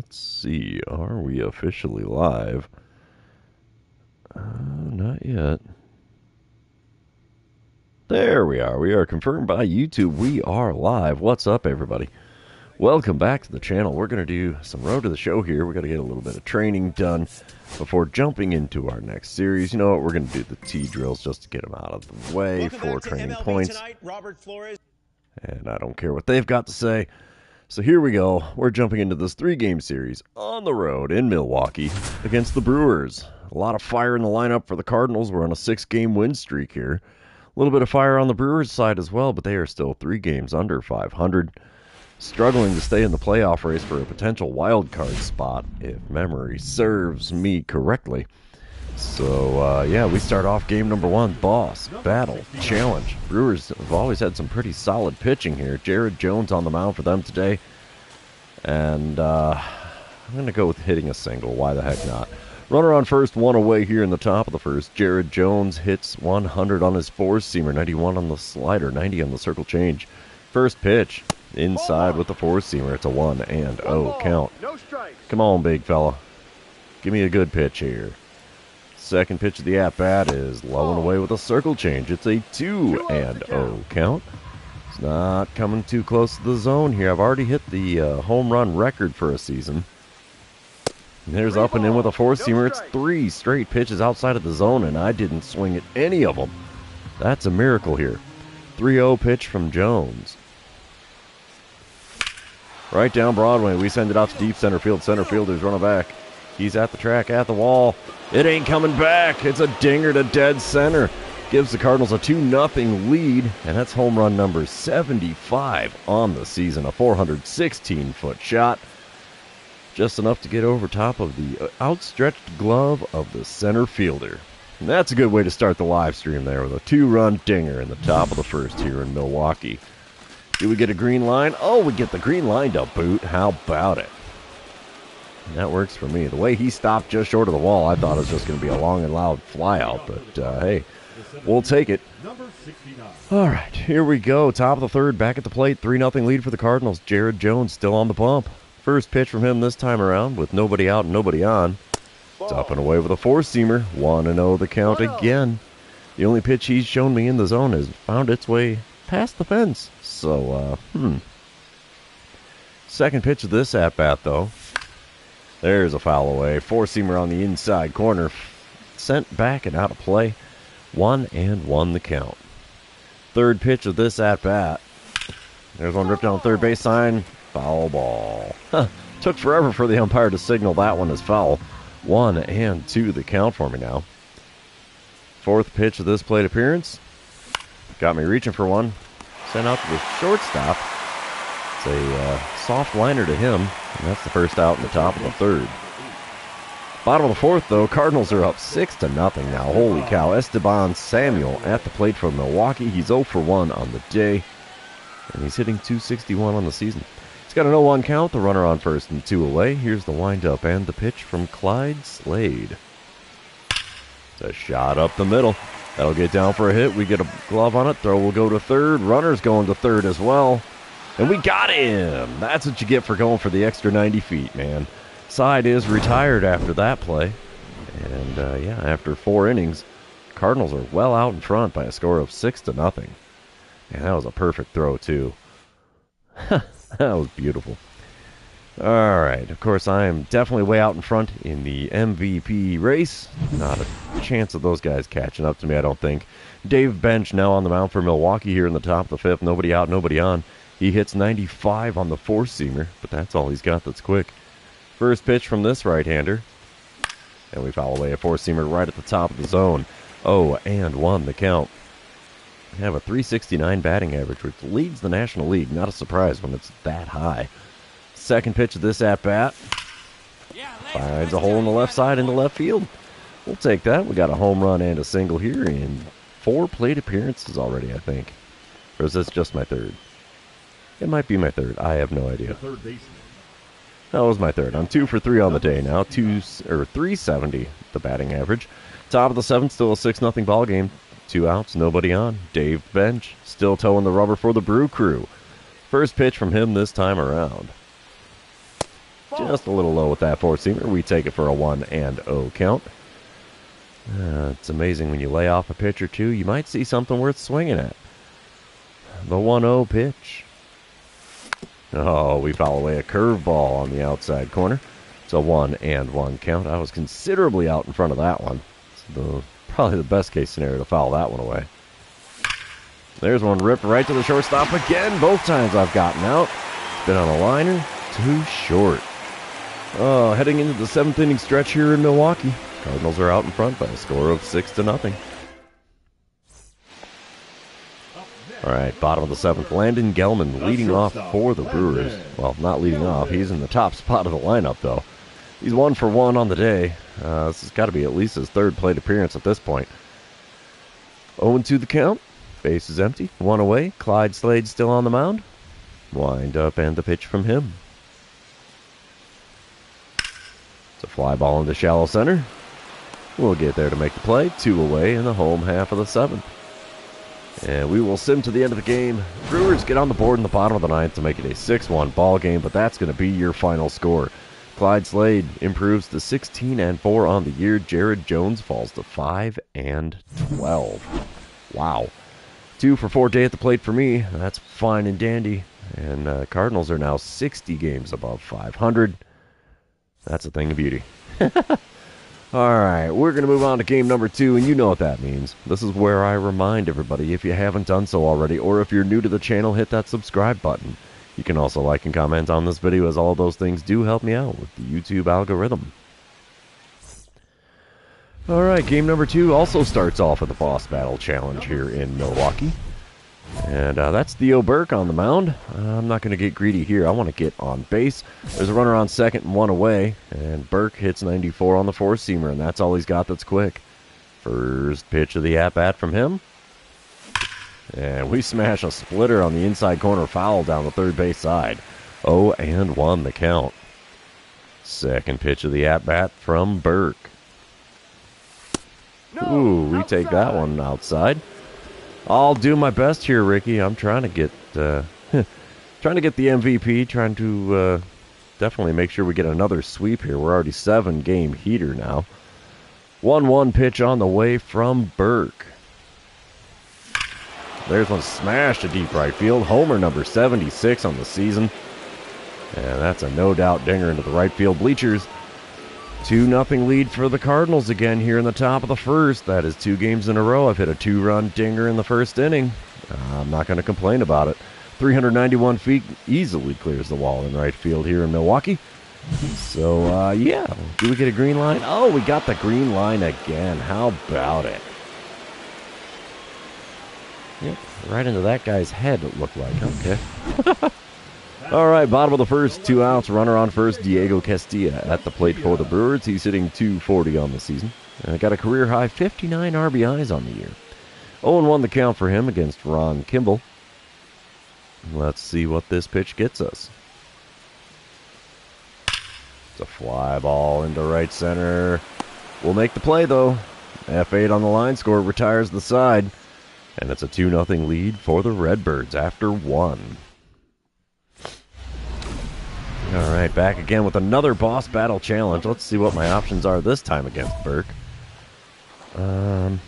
Let's see. Are we officially live? Not yet. There we are. We are confirmed by YouTube. We are live. What's up, everybody? Welcome back to the channel. We're going to do some road to the show here. We're going to get a little bit of training done before jumping into our next series. You know what? We're going to do the T-drills just to get them out of the way for training MLB points. Tonight, Robert Flores. And I don't care what they've got to say. So here we go. We're jumping into this 3-game series on the road in Milwaukee against the Brewers. A lot of fire in the lineup for the Cardinals. We're on a 6-game win streak here. A little bit of fire on the Brewers side as well, but they are still 3 games under 500. Struggling to stay in the playoff race for a potential wild card spot, if memory serves me correctly. So, yeah, we start off game number 1. Boss, battle, challenge. Brewers have always had some pretty solid pitching here. Jared Jones on the mound for them today. And I'm going to go with hitting a single. Why the heck not? Runner on first, 1 away here in the top of the first. Jared Jones hits 100 on his 4-seamer, 91 on the slider, 90 on the circle change. First pitch, inside with the 4-seamer. It's a 1-0 count. Come on, big fella. Give me a good pitch here. Second pitch of the at-bat is low and away with a circle change. It's a 2-0 count. It's not coming too close to the zone here. I've already hit the home run record for a season. And there's up and in with a 4-seamer. It's 3 straight pitches outside of the zone, and I didn't swing at any of them. That's a miracle here. 3-0 pitch from Jones. Right down Broadway. We send it out to deep center field. Center fielder's running back. He's at the track, at the wall. It ain't coming back. It's a dinger to dead center. Gives the Cardinals a 2-0 lead, and that's home run number 75 on the season. A 416-foot shot. Just enough to get over top of the outstretched glove of the center fielder. And that's a good way to start the live stream there with a 2-run dinger in the top of the first here in Milwaukee. Do we get a green line? Oh, we get the green line to boot. How about it? And that works for me. The way he stopped just short of the wall, I thought it was just going to be a long and loud flyout. But, hey, we'll take it. All right, here we go. Top of the third, back at the plate. 3-0 lead for the Cardinals. Jared Jones still on the bump. First pitch from him this time around with nobody out and nobody on. It's up and away with a 4-seamer. 1-0 the count again. The only pitch he's shown me in the zone has found its way past the fence. So, Second pitch of this at-bat, though. There's a foul away. 4-seamer on the inside corner. Sent back and out of play. 1-1 the count. Third pitch of this at-bat. There's one ripped down third base sign. Foul ball. Took forever for the umpire to signal that one as foul. 1-2 the count for me now. Fourth pitch of this plate appearance. Got me reaching for one. Sent out to the shortstop. It's a soft liner to him. And that's the first out in the top of the third. Bottom of the fourth, though, Cardinals are up 6-0 now. Holy cow. Esteban Samuel at the plate for Milwaukee. He's 0 for 1 on the day. And he's hitting .261 on the season. He's got an 0-1 count. The runner on first and 2 away. Here's the windup and the pitch from Clyde Slade. It's a shot up the middle. That'll get down for a hit. We get a glove on it. Throw will go to third. Runner's going to third as well. And we got him. That's what you get for going for the extra 90 feet, man. Side is retired after that play. And, yeah, after 4 innings, Cardinals are well out in front by a score of 6-0. And that was a perfect throw, too. That was beautiful. All right. Of course, I am definitely way out in front in the MVP race. Not a chance of those guys catching up to me, I don't think. Dave Bench now on the mound for Milwaukee here in the top of the 5th. Nobody out, nobody on. He hits 95 on the 4-seamer, but that's all he's got that's quick. First pitch from this right-hander. And we foul away a 4-seamer right at the top of the zone. 0-1 the count. We have a .369 batting average, which leads the National League. Not a surprise when it's that high. Second pitch of this at-bat. Finds a hole in the left side into left field. We'll take that. We got a home run and a single here in 4 plate appearances already, I think. Or is this just my third? It might be my third. I have no idea. That was my third. I'm 2 for 3 on the day now. 370 the batting average. Top of the 7th, still a 6-0 ball game. 2 outs, nobody on. Dave Bench still towing the rubber for the Brew Crew. First pitch from him this time around. Just a little low with that four-seamer. We take it for a 1-0 count. It's amazing when you lay off a pitch or two, you might see something worth swinging at. The 1-0 pitch. Oh, we foul away a curveball on the outside corner. It's a 1-1 count. I was considerably out in front of that one. It's probably the best case scenario to foul that one away. There's one ripped right to the shortstop again. Both times I've gotten out. It's been on a liner. Too short. Oh, heading into the 7th inning stretch here in Milwaukee. Cardinals are out in front by a score of 6-0. All right, bottom of the 7th, Landon Gelman leading off for the Brewers. Well, not leading off. He's in the top spot of the lineup, though. He's 1 for 1 on the day. This has got to be at least his 3rd plate appearance at this point. 0-2 the count. Base is empty. 1 away. Clyde Slade still on the mound. Wind up and the pitch from him. It's a fly ball into shallow center. We'll get there to make the play. 2 away in the home half of the 7th. And we will sim to the end of the game. Brewers get on the board in the bottom of the 9th to make it a 6-1 ball game, but that's going to be your final score. Clyde Slade improves to 16-4 on the year. Jared Jones falls to 5-12. Wow. 2 for 4 day at the plate for me. That's fine and dandy. And Cardinals are now 60 games above 500. That's a thing of beauty. All right, we're going to move on to game number 2, and you know what that means. This is where I remind everybody, if you haven't done so already, or if you're new to the channel, hit that subscribe button. You can also like and comment on this video, as all of those things do help me out with the YouTube algorithm. All right, game number 2 also starts off with a boss battle challenge here in Milwaukee. And that's Theo Burke on the mound. I'm not going to get greedy here. I want to get on base. There's a runner on second and 1 away. And Burke hits 94 on the four-seamer, and that's all he's got that's quick. First pitch of the at-bat from him. And we smash a splitter on the inside corner foul down the third base side. 0-1 the count. Second pitch of the at-bat from Burke. Ooh, we take that one outside. I'll do my best here, Ricky. I'm trying to get the MVP, trying to definitely make sure we get another sweep here. We're already 7-game heater now. 1-1 pitch on the way from Burke. There's one smashed to deep right field. Homer number 76 on the season. And that's a no-doubt dinger into the right field bleachers. 2-0 lead for the Cardinals again here in the top of the first. That is 2 games in a row. I've hit a 2-run dinger in the first inning. I'm not going to complain about it. 391 feet easily clears the wall in right field here in Milwaukee. So, yeah. Do we get a green line? Oh, we got the green line again. How about it? Yep, right into that guy's head, it looked like. Okay. All right, bottom of the first, 2 outs, runner on first, Diego Castilla at the plate for the Brewers. He's hitting .240 on the season. Got a career-high 59 RBIs on the year. 0-1 the count for him against Ron Kimball. Let's see what this pitch gets us. It's a fly ball into right center. We'll make the play, though. F8 on the line score retires the side. And it's a 2-0 lead for the Redbirds after 1. All right, back again with another boss battle challenge. Let's see what my options are this time against Burke. Well,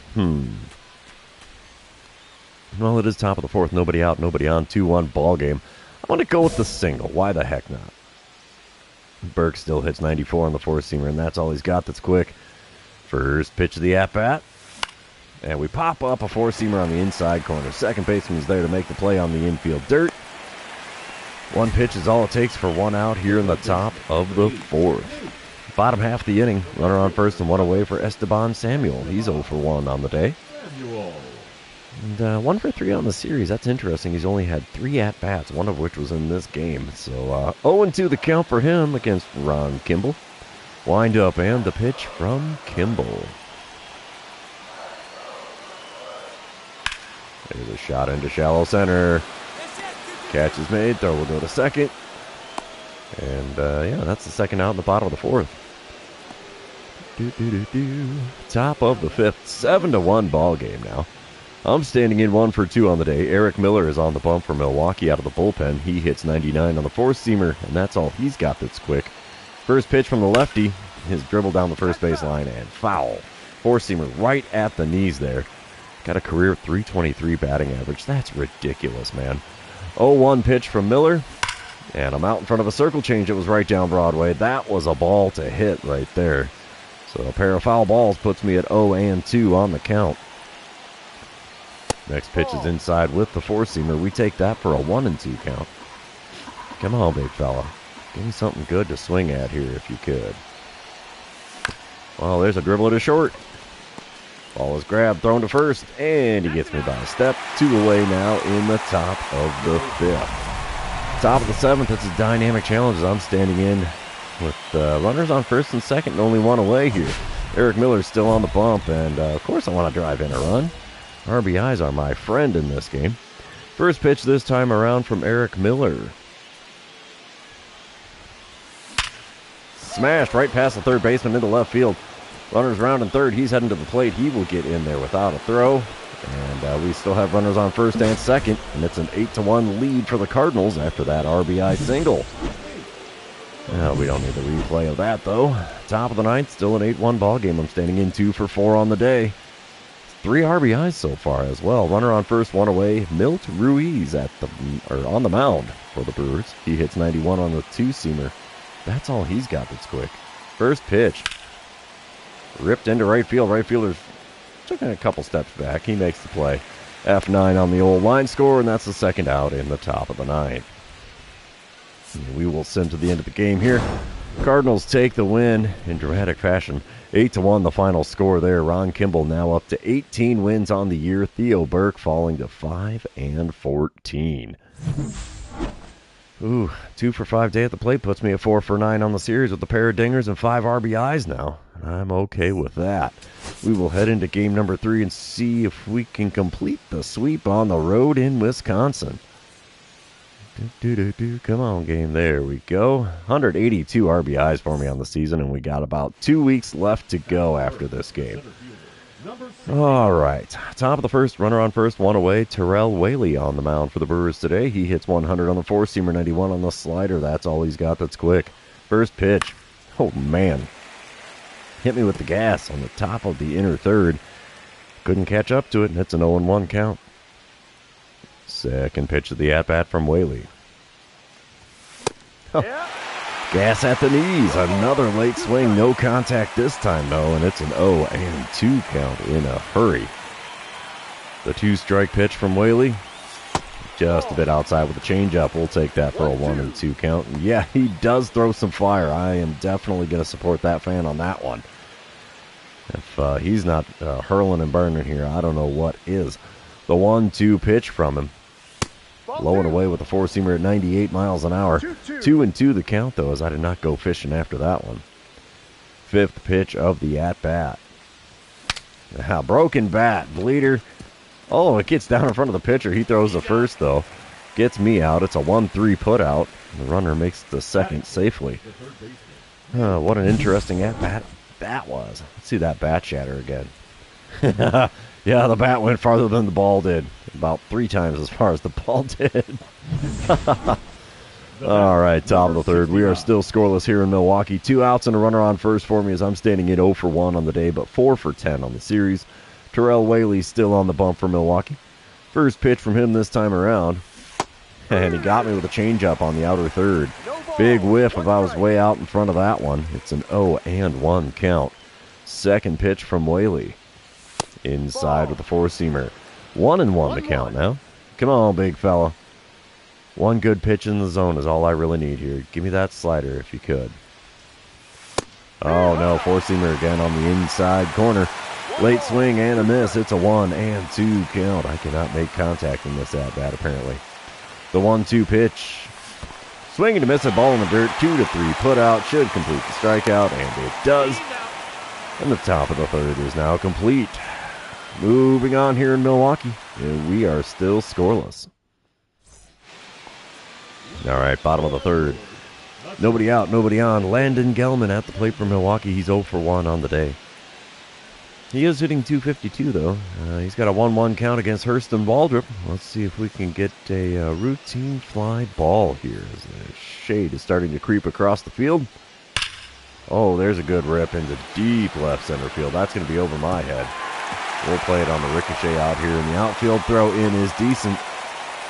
it is top of the 4th, nobody out, nobody on, 2-1 ball game. I want to go with the single. Why the heck not? Burke still hits 94 on the four-seamer, and that's all he's got that's quick. First pitch of the at-bat. And we pop up a four-seamer on the inside corner. Second baseman's there to make the play on the infield dirt. 1 pitch is all it takes for 1 out here in the top of the 4th. Bottom half of the inning, runner on first and 1 away for Esteban Samuel. He's 0 for 1 on the day. And 1 for 3 on the series. That's interesting. He's only had 3 at-bats, 1 of which was in this game. So 0-2 the count for him against Ron Kimball. Wind up and the pitch from Kimball. There's a shot into shallow center. Catch is made. Throw will go to second. And, yeah, that's the second out in the bottom of the 4th. Top of the 5th. 7-1 ball game now. I'm standing in 1 for 2 on the day. Eric Miller is on the bump for Milwaukee out of the bullpen. He hits 99 on the four-seamer, and that's all he's got that's quick. First pitch from the lefty. His dribble down the first baseline and foul. Four-seamer right at the knees there. Got a career 323 batting average. That's ridiculous, man. 0-1 pitch from Miller. And I'm out in front of a circle change. It was right down Broadway. That was a ball to hit right there. So a pair of foul balls puts me at 0-2 on the count. Next pitch is inside with the four-seamer. We take that for a 1-2 count. Come on, big fella. Give me something good to swing at here if you could. Well, there's a dribble to short. Ball is grabbed, thrown to first, and he gets me by a step. 2 away now in the top of the 5th. Top of the 7th, it's a dynamic challenge as I'm standing in with runners on first and second and only 1 away here. Eric Miller's still on the bump, and of course I want to drive in a run. RBIs are my friend in this game. First pitch this time around from Eric Miller. Smashed right past the third baseman into left field. Runners rounding third. He's heading to the plate. He will get in there without a throw. And we still have runners on first and second. And it's an 8-1 lead for the Cardinals after that RBI single. We don't need the replay of that, though. Top of the 9th, still an 8-1 ball game. I'm standing in 2 for 4 on the day. 3 RBIs so far as well. Runner on first, 1 away. Milt Ruiz on the mound for the Brewers. He hits 91 on the 2-seamer. That's all he's got that's quick. First pitch. Ripped into right field. Right fielder's taking a couple steps back. He makes the play. F9 on the old line score, and that's the second out in the top of the 9th. We will send to the end of the game here. Cardinals take the win in dramatic fashion. 8-1 the final score there. Ron Kimball now up to 18 wins on the year. Theo Burke falling to 5-14. Ooh, 2 for 5 day at the plate puts me at 4 for 9 on the series with a pair of dingers and 5 RBIs now. I'm okay with that. We will head into game number 3 and see if we can complete the sweep on the road in Wisconsin. Come on, game. There we go. 182 RBIs for me on the season, and we got about 2 weeks left to go after this game. All right. Top of the 1st, runner on first, 1 away. Terrell Whaley on the mound for the Brewers today. He hits 100 on the 4-seamer, 91 on the slider. That's all he's got that's quick. First pitch. Oh, man. Hit me with the gas on the top of the inner third. Couldn't catch up to it, and it's an 0-1 count. Second pitch of the at-bat from Whaley. Yeah. Gas at the knees. Another late swing. No contact this time, though, and it's an 0-2 count in a hurry. The 2-strike pitch from Whaley. Just a bit outside with a changeup. We'll take that for a 1-2 count. And yeah, he does throw some fire. I am definitely going to support that fan on that one. If he's not hurling and burning here, I don't know what is. The 1-2 pitch from him. Low and away with the 4-seamer at 98 miles an hour. 2-2 the count, though, as I did not go fishing after that one. 5th pitch of the at-bat. Broken bat. Bleeder. Oh, it gets down in front of the pitcher. He throws the first, though. Gets me out. It's a 1-3 put out. The runner makes the second safely. What an interesting at-bat that was. Let's see that bat shatter again. Yeah, the bat went farther than the ball did. About 3 times as far as the ball did. All right, top of the 3rd. We are still scoreless here in Milwaukee. 2 outs and a runner on first for me as I'm standing in 0 for 1 on the day, but 4 for 10 on the series. Terrell Whaley still on the bump for Milwaukee. First pitch from him this time around. And he got me with a changeup on the outer third. Big whiff if I was way out in front of that one. It's an 0-1 count. Second pitch from Whaley. Inside with the 4-seamer. 1-1 to count now. Come on, big fella. 1 good pitch in the zone is all I really need here. Give me that slider if you could. Oh, no. 4-seamer again on the inside corner. Late swing and a miss. It's a 1-2 count. I cannot make contact in this at-bat, apparently. The 1-2 pitch. Swinging to miss a ball in the dirt. 2-3 put out. Should complete the strikeout, and it does. And the top of the 3rd is now complete. Moving on here in Milwaukee, and we are still scoreless. All right, bottom of the 3rd. Nobody out, nobody on. Landon Gelman at the plate for Milwaukee. He's 0 for 1 on the day. He is hitting .252, though. He's got a 1-1 count against Hurston Waldrop. Let's see if we can get a routine fly ball here. As the shade is starting to creep across the field. Oh, there's a good rip into deep left center field. That's going to be over my head. We'll play it on the ricochet out here in the outfield. Throw in is decent.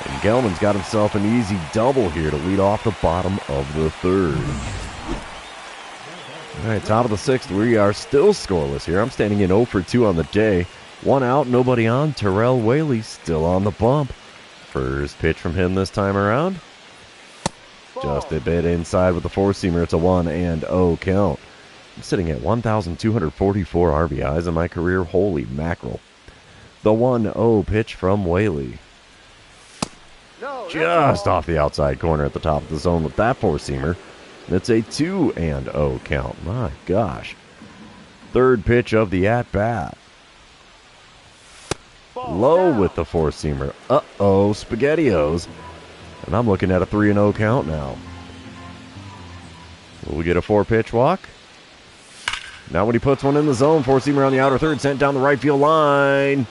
And Gelman's got himself an easy double here to lead off the bottom of the third. All right, top of the sixth. We are still scoreless here. I'm standing in 0 for 2 on the day. 1 out, nobody on. Terrell Whaley still on the bump. First pitch from him this time around. Just a bit inside with the four-seamer. It's a 1-0 count. I'm sitting at 1,244 RBIs in my career. Holy mackerel. The 1-0 pitch from Whaley. Just off the outside corner at the top of the zone with that four-seamer. It's a 2-0 count. My gosh. Third pitch of the at-bat. Low with the four-seamer. Uh-oh, SpaghettiOs. And I'm looking at a 3-0 count now. Will we get a 4-pitch walk? Now when he puts one in the zone, four-seamer on the outer third, sent down the right field line.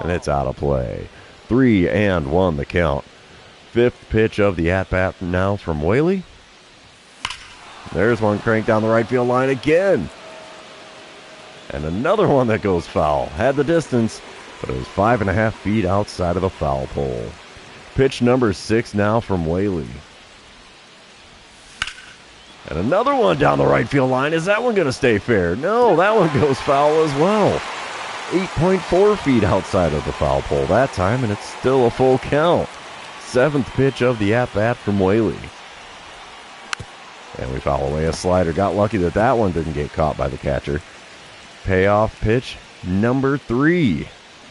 And it's out of play. 3-1 the count. Fifth pitch of the at-bat now from Whaley. There's one cranked down the right field line again. And another one that goes foul. Had the distance, but it was 5.5 feet outside of the foul pole. Pitch number 6 now from Whaley. And another one down the right field line. Is that one going to stay fair? No, that one goes foul as well. 8.4 feet outside of the foul pole that time, and it's still a full count. Seventh pitch of the at-bat from Whaley. And we foul away a slider. Got lucky that that one didn't get caught by the catcher. Payoff pitch number 3.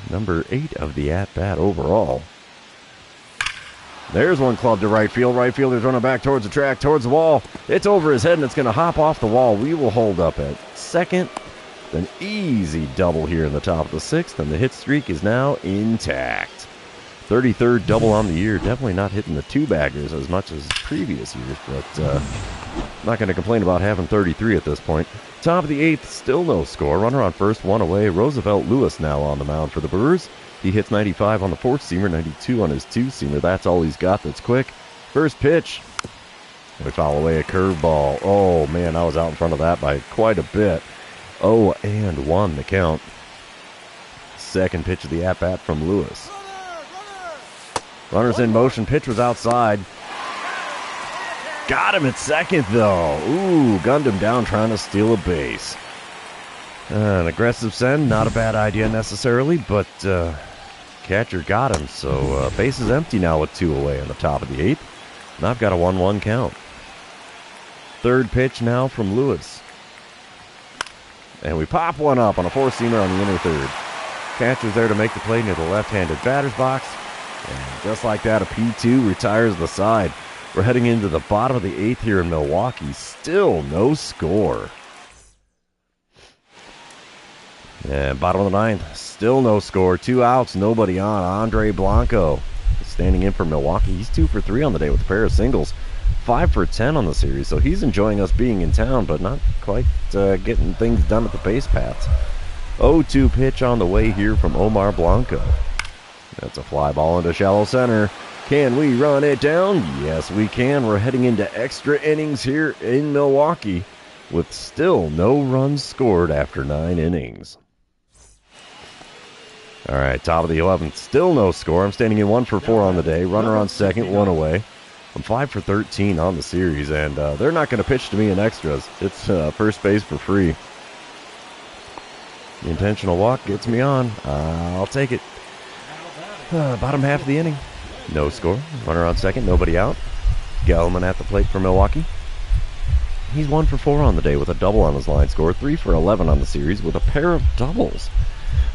Number 8 of the at-bat overall. There's one clubbed to right field. Right fielder's running back towards the track, towards the wall. It's over his head, and it's going to hop off the wall. We will hold up at second. An easy double here in the top of the sixth, and the hit streak is now intact. 33rd double on the year. Definitely not hitting the two-baggers as much as previous years, but not going to complain about having 33 at this point. Top of the eighth, still no score. Runner on first, one away. Roosevelt Lewis now on the mound for the Brewers. He hits 95 on the fourth-seamer, 92 on his two-seamer. That's all he's got that's quick. First pitch. We foul away a curveball. Oh, man, I was out in front of that by quite a bit. 0-1 the count. Second pitch of the at-bat from Lewis. Runners in motion. Pitch was outside. Got him at second, though. Ooh, gunned him down trying to steal a base. An aggressive send, not a bad idea necessarily, but catcher got him, so base is empty now with 2 away on the top of the eighth. And I've got a 1-1 count. Third pitch now from Lewis. And we pop one up on a four-seamer on the inner third. Catcher's there to make the play near the left-handed batter's box. And just like that, a P2 retires the side. We're heading into the bottom of the eighth here in Milwaukee. Still no score. And bottom of the ninth, still no score. 2 outs, nobody on. Andre Blanco standing in for Milwaukee. He's 2 for 3 on the day with a pair of singles. 5 for 10 on the series, so he's enjoying us being in town, but not quite getting things done at the base paths. 0-2 pitch on the way here from Omar Blanco. That's a fly ball into shallow center. Can we run it down? Yes, we can. We're heading into extra innings here in Milwaukee with still no runs scored after 9 innings. All right, top of the 11th, still no score. I'm standing in 1 for 4 on the day. Runner on second, 1 away. I'm 5 for 13 on the series, and they're not going to pitch to me in extras. It's first base for free. The intentional walk gets me on. I'll take it. Bottom half of the inning. No score. Runner on second, nobody out. Gelman at the plate for Milwaukee. He's 1 for 4 on the day with a double on his line score. 3 for 11 on the series with a pair of doubles.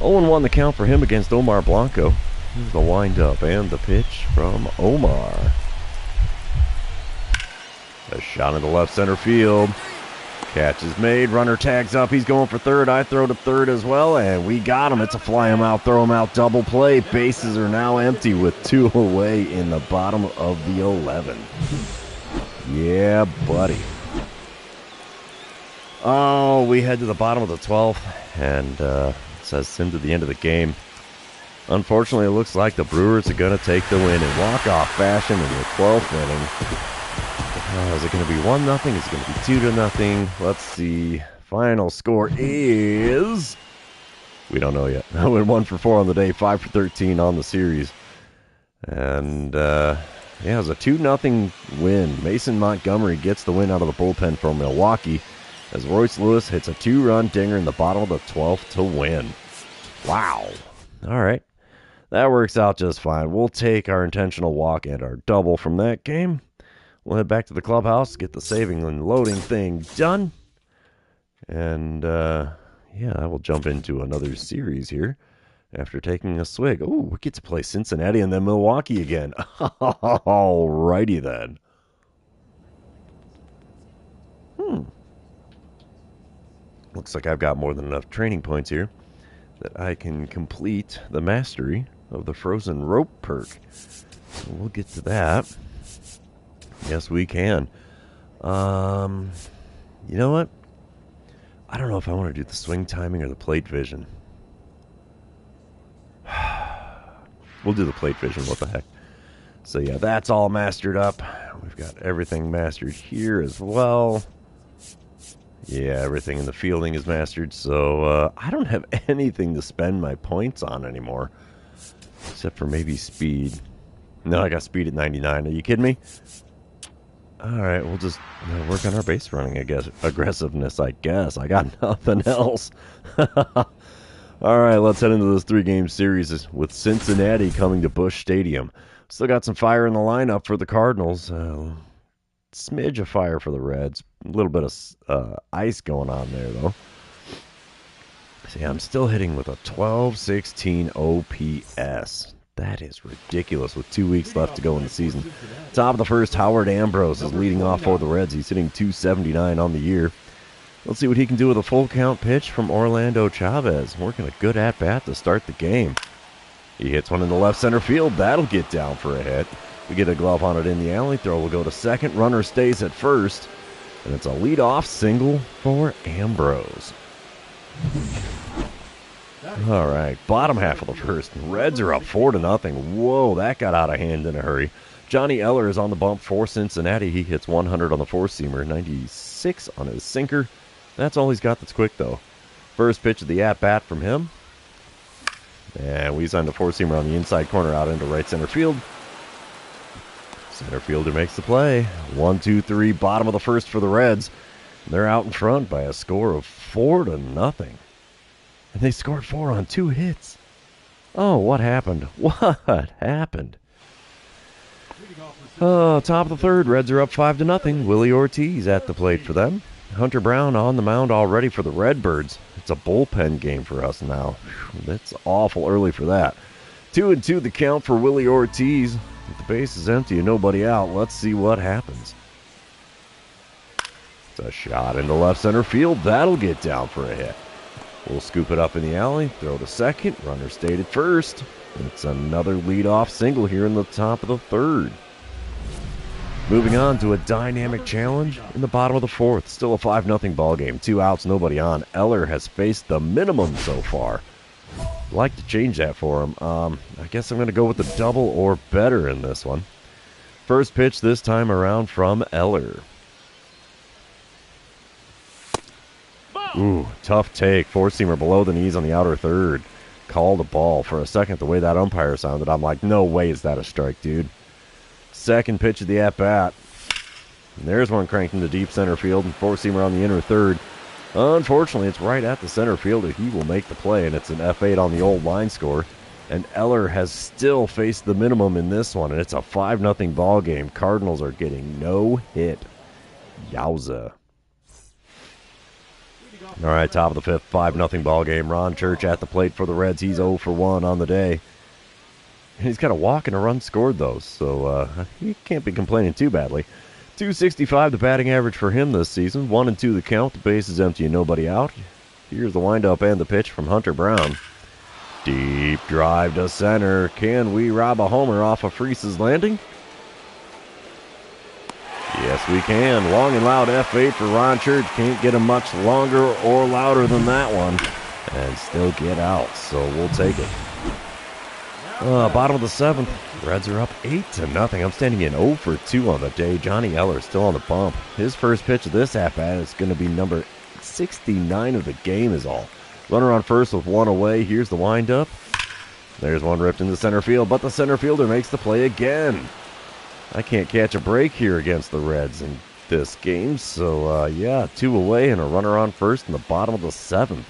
0-1 the count for him against Omar Blanco. Here's the windup and the pitch from Omar. A shot into left center field. Catch is made. Runner tags up. He's going for third. I throw to third as well, and we got him. It's a fly him out, throw him out, double play. Bases are now empty with 2 away in the bottom of the 11. Yeah, buddy. Oh, we head to the bottom of the 12th, and it says sim to the end of the game. Unfortunately, it looks like the Brewers are going to take the win in walk-off fashion in the 12th inning. Is it going to be 1-0? Is it going to be 2-0? Let's see. Final score is... We don't know yet. I went 1 for 4 on the day, 5 for 13 on the series. And, yeah, it was a 2-0 win. Mason Montgomery gets the win out of the bullpen for Milwaukee as Royce Lewis hits a 2-run dinger in the bottom of the 12th to win. Wow. All right. That works out just fine. We'll take our intentional walk and our double from that game. We'll head back to the clubhouse, get the saving and loading thing done. And, yeah, I will jump into another series here after taking a swig. Oh, we get to play Cincinnati and then Milwaukee again. Alrighty then. Looks like I've got more than enough training points here that I can complete the mastery of the frozen rope perk. So we'll get to that. Yes, we can. You know what? I don't know if I want to do the swing timing or the plate vision. We'll do the plate vision, what the heck. So yeah, that's all mastered up. We've got everything mastered here as well. Yeah, everything in the fielding is mastered, so I don't have anything to spend my points on anymore. Except for maybe speed. No, I got speed at 99. Are you kidding me? Alright, we'll just work on our base running, I guess. Aggressiveness, I guess. I got nothing else. Alright, let's head into this 3-game series with Cincinnati coming to Busch Stadium. Still got some fire in the lineup for the Cardinals. Smidge of fire for the Reds. A little bit of ice going on there, though. See, I'm still hitting with a 1216 OPS. That is ridiculous with 2 weeks left to go in the season. Top of the first, Howard Ambrose is leading off for the Reds. He's hitting 279 on the year. Let's see what he can do with a full count pitch from Orlando Chavez. Working a good at-bat to start the game. He hits one in the left center field. That'll get down for a hit. We get a glove on it in the alley. Throw will go to second. Runner stays at first. And it's a leadoff single for Ambrose. All right, bottom half of the first. Reds are up 4-0. Whoa, that got out of hand in a hurry. Johnny Eller is on the bump for Cincinnati. He hits 100 on the four-seamer, 96 on his sinker. That's all he's got that's quick, though. First pitch of the at-bat from him. And we send a four-seamer on the inside corner out into right center field. Center fielder makes the play. 1-2-3, bottom of the first for the Reds. They're out in front by a score of 4-0. And they scored 4 on 2 hits. Oh, what happened? What happened? Top of the third, Reds are up 5-0. Willie Ortiz at the plate for them. Hunter Brown on the mound already for the Redbirds. It's a bullpen game for us now. That's awful early for that. 2-2 the count for Willie Ortiz. The base is empty and nobody out. Let's see what happens. It's a shot into left center field. That'll get down for a hit. We'll scoop it up in the alley, throw to second, runner stayed at first. It's another leadoff single here in the top of the third. Moving on to a dynamic challenge in the bottom of the fourth. Still a 5-0 ball game. 2 outs, nobody on. Eller has faced the minimum so far. I'd like to change that for him. I guess I'm going to go with the double or better in this one. First pitch this time around from Eller. Ooh, tough take. Four-seamer below the knees on the outer third. Called a ball. For a second, the way that umpire sounded, I'm like, no way is that a strike, dude. Second pitch of the at-bat. And there's one cranked into deep center field, and four-seamer on the inner third. Unfortunately, it's right at the center fielder. He will make the play, and it's an F8 on the old line score. And Eller has still faced the minimum in this one, and it's a 5-0 ball game. Cardinals are getting no hit. Yowza. All right, top of the fifth, 5-0 ball game. Ron Church at the plate for the Reds. He's 0 for 1 on the day. And he's got a walk and a run scored, though, so he can't be complaining too badly. 265 the batting average for him this season. 1-2 the count. The base is empty and nobody out. Here's the windup and the pitch from Hunter Brown. Deep drive to center. Can we rob a homer off of Freese's landing? Yes, we can. Long and loud F8 for Ron Church. Can't get him much longer or louder than that one. And still get out, so we'll take it. Bottom of the 7th. Reds are up 8-0. I'm standing in 0 for 2 on the day. Johnny Eller still on the bump. His first pitch of this at-bat is going to be number 69 of the game is all. Runner on first with one away. Here's the windup. There's one ripped into center field, but the center fielder makes the play again. I can't catch a break here against the Reds in this game. So, yeah, 2 away and a runner on first in the bottom of the 7th.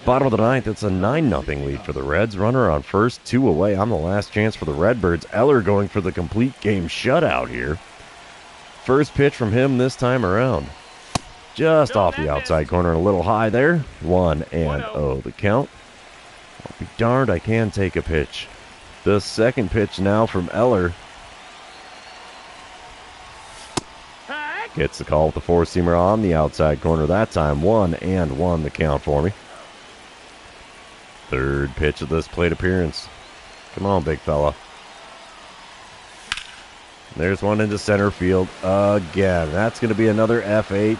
Bottom of the 9th, it's a 9-0 lead for the Reds. Runner on first, 2 away. I'm the last chance for the Redbirds. Eller going for the complete game shutout here. First pitch from him this time around. Just off the outside corner, a little high there. 1-0 the count. I'll be darned, I can take a pitch. The second pitch now from Eller. Gets the call with the four-seamer on the outside corner that time. 1-1 the count for me. Third pitch of this plate appearance. Come on, big fella. There's one into center field again. That's going to be another F8.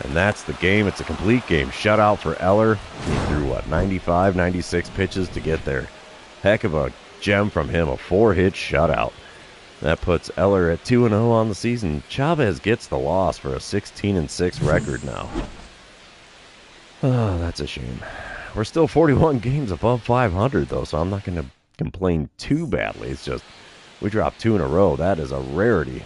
And that's the game. It's a complete game shutout for Eller. He threw, 95, 96 pitches to get there. Heck of a gem from him, a 4-hit shutout. That puts Eller at 2-0 on the season. Chavez gets the loss for a 16-6 record now. Oh, that's a shame. We're still 41 games above 500, though, so I'm not going to complain too badly. It's just we dropped 2 in a row. That is a rarity.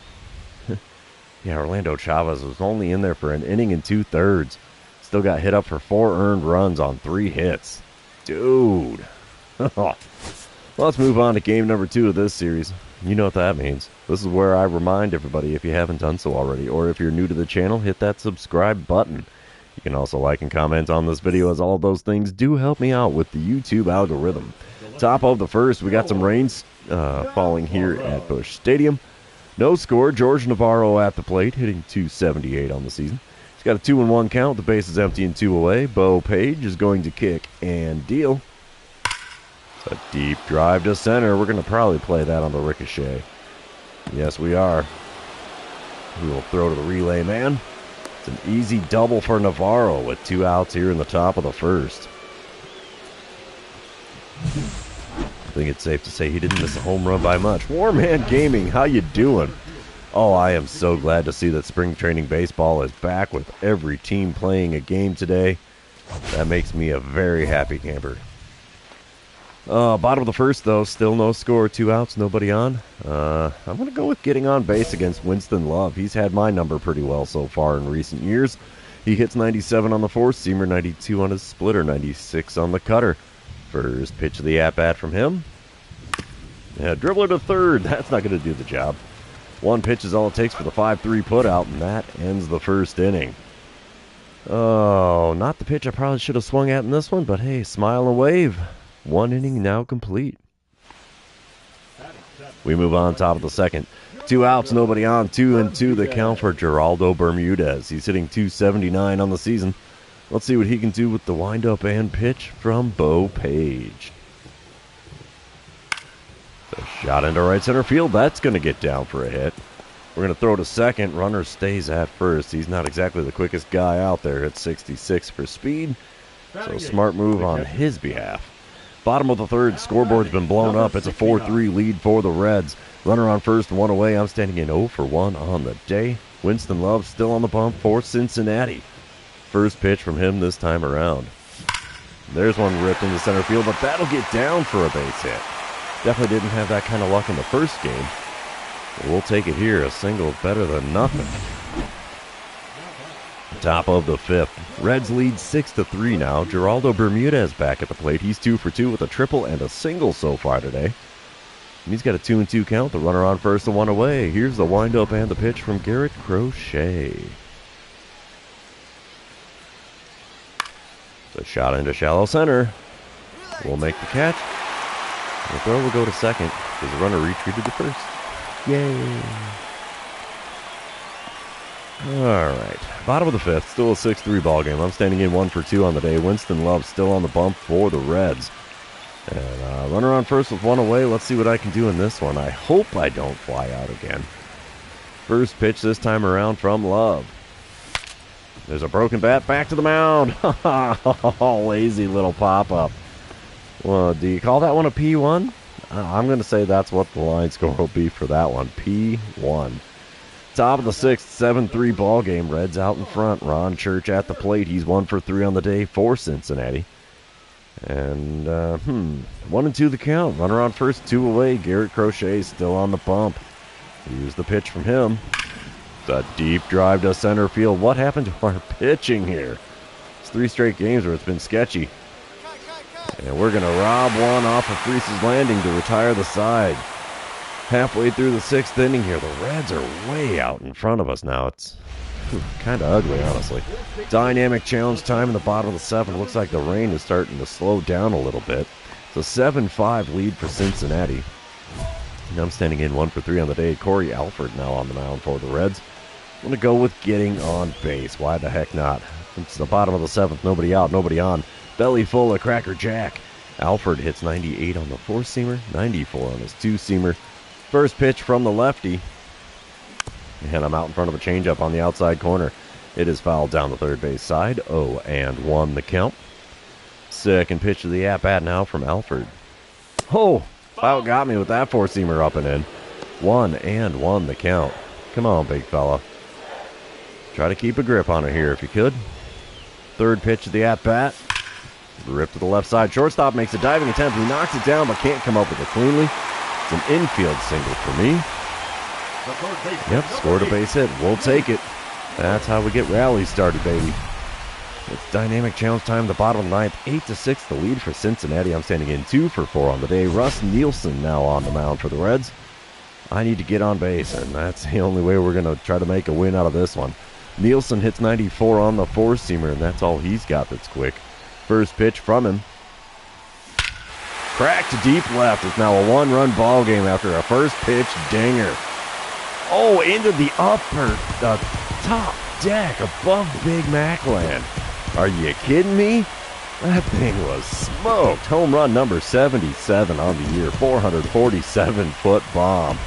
Yeah, Orlando Chavez was only in there for an inning and 2/3. Still got hit up for 4 earned runs on 3 hits. Dude. Well, let's move on to game number 2 of this series. You know what that means. This is where I remind everybody, if you haven't done so already, or if you're new to the channel, hit that subscribe button. You can also like and comment on this video, as all of those things do help me out with the YouTube algorithm. Top of the first, we got some rain falling here at Busch Stadium. No score. George Navarro at the plate, hitting .278 on the season. He's got a 2-1 count. The base is empty and 2 away. Bo Page is going to kick and deal. It's a deep drive to center. We're going to probably play that on the ricochet. Yes, we are. We will throw to the relay man. It's an easy double for Navarro with 2 outs here in the top of the first. I think it's safe to say he didn't miss a home run by much. Warman Gaming, how you doing? Oh, I am so glad to see that spring training baseball is back with every team playing a game today. That makes me a very happy camper. Bottom of the first, though, still no score. 2 outs, nobody on. I'm going to go with getting on base against Winston Love. He's had my number pretty well so far in recent years. He hits 97 on the four-seamer, 92 on his splitter, 96 on the cutter. First pitch of the at-bat from him. Yeah, dribbler to third. That's not going to do the job. 1 pitch is all it takes for the 5-3 putout, and that ends the first inning. Oh, not the pitch I probably should have swung at in this one, but hey, smile and wave. 1 inning now complete. We move on top of the second. 2 outs, nobody on. 2-2 the count for Geraldo Bermudez. He's hitting .279 on the season. Let's see what he can do with the windup and pitch from Bo Page. The shot into right center field. That's going to get down for a hit. We're going to throw to second. Runner stays at first. He's not exactly the quickest guy out there at 66 for speed. So smart move on his behalf. Bottom of the third. Scoreboard's been blown up. It's a 4-3 lead for the Reds. Runner on first, 1 away. I'm standing in 0 for 1 on the day. Winston Love still on the bump for Cincinnati. First pitch from him this time around. There's one ripped into center field, but that'll get down for a base hit. Definitely didn't have that kind of luck in the first game. But we'll take it here. A single better than nothing. Top of the 5th. Reds lead 6-3 now. Geraldo Bermudez back at the plate. He's 2 for 2 with a triple and a single so far today. And he's got a 2-2 count. The runner on first and 1 away. Here's the windup and the pitch from Garrett Crochet. The shot into shallow center. We'll make the catch. The throw will go to second because the runner retreated to first. Yay! All right. Bottom of the 5th. Still a 6-3 ball game. I'm standing in 1 for 2 on the day. Winston Love still on the bump for the Reds. And runner on first with 1 away. Let's see what I can do in this one. I hope I don't fly out again. First pitch this time around from Love. There's a broken bat, back to the mound. Lazy little pop-up. Well, do you call that one a P1? I'm going to say that's what the line score will be for that one. P1. Top of the sixth, 7-3 ball game. Reds out in front. Ron Church at the plate. He's 1 for 3 on the day for Cincinnati. And, 1-2 the count. Runner on first, 2 away. Garrett Crochet still on the bump. Here's the pitch from him. It's a deep drive to center field. What happened to our pitching here? It's 3 straight games where it's been sketchy. And we're going to rob one off of Freese's Landing to retire the side. Halfway through the 6th inning here, the Reds are way out in front of us now. It's kind of ugly, honestly. Dynamic challenge time in the bottom of the 7th. Looks like the rain is starting to slow down a little bit. It's a 7-5 lead for Cincinnati. And I'm standing in 1 for 3 on the day. Corey Alford now on the mound for the Reds. I'm going to go with getting on base. Why the heck not? It's the bottom of the 7th. Nobody out, nobody on. Belly full of Cracker Jack. Alford hits 98 on the 4-seamer, 94 on his 2-seamer. First pitch from the lefty. And I'm out in front of a changeup on the outside corner. It is fouled down the third base side. 0-1 the count. Second pitch of the at-bat now from Alford. Oh, about got me with that 4-seamer up and in. 1-1 the count. Come on, big fella. Try to keep a grip on it here if you could. Third pitch of the at-bat. Rip to the left side. Shortstop makes a diving attempt. He knocks it down but can't come up with it cleanly. It's an infield single for me. Yep, scored a base hit. We'll take it. That's how we get rallies started, baby. It's dynamic challenge time, the bottom of the 9th. 8-6 the lead for Cincinnati. I'm standing in 2 for 4 on the day. Russ Nielsen now on the mound for the Reds. I need to get on base, and that's the only way we're going to try to make a win out of this one. Nielsen hits 94 on the 4-seamer, and that's all he's got that's quick. First pitch from him. Cracked to deep left. It's now a 1-run ball game after a first pitch dinger. Oh, into the top deck above Big Mac Land. Are you kidding me? That thing was smoked. Home run number 77 on the year. 447-foot bomb.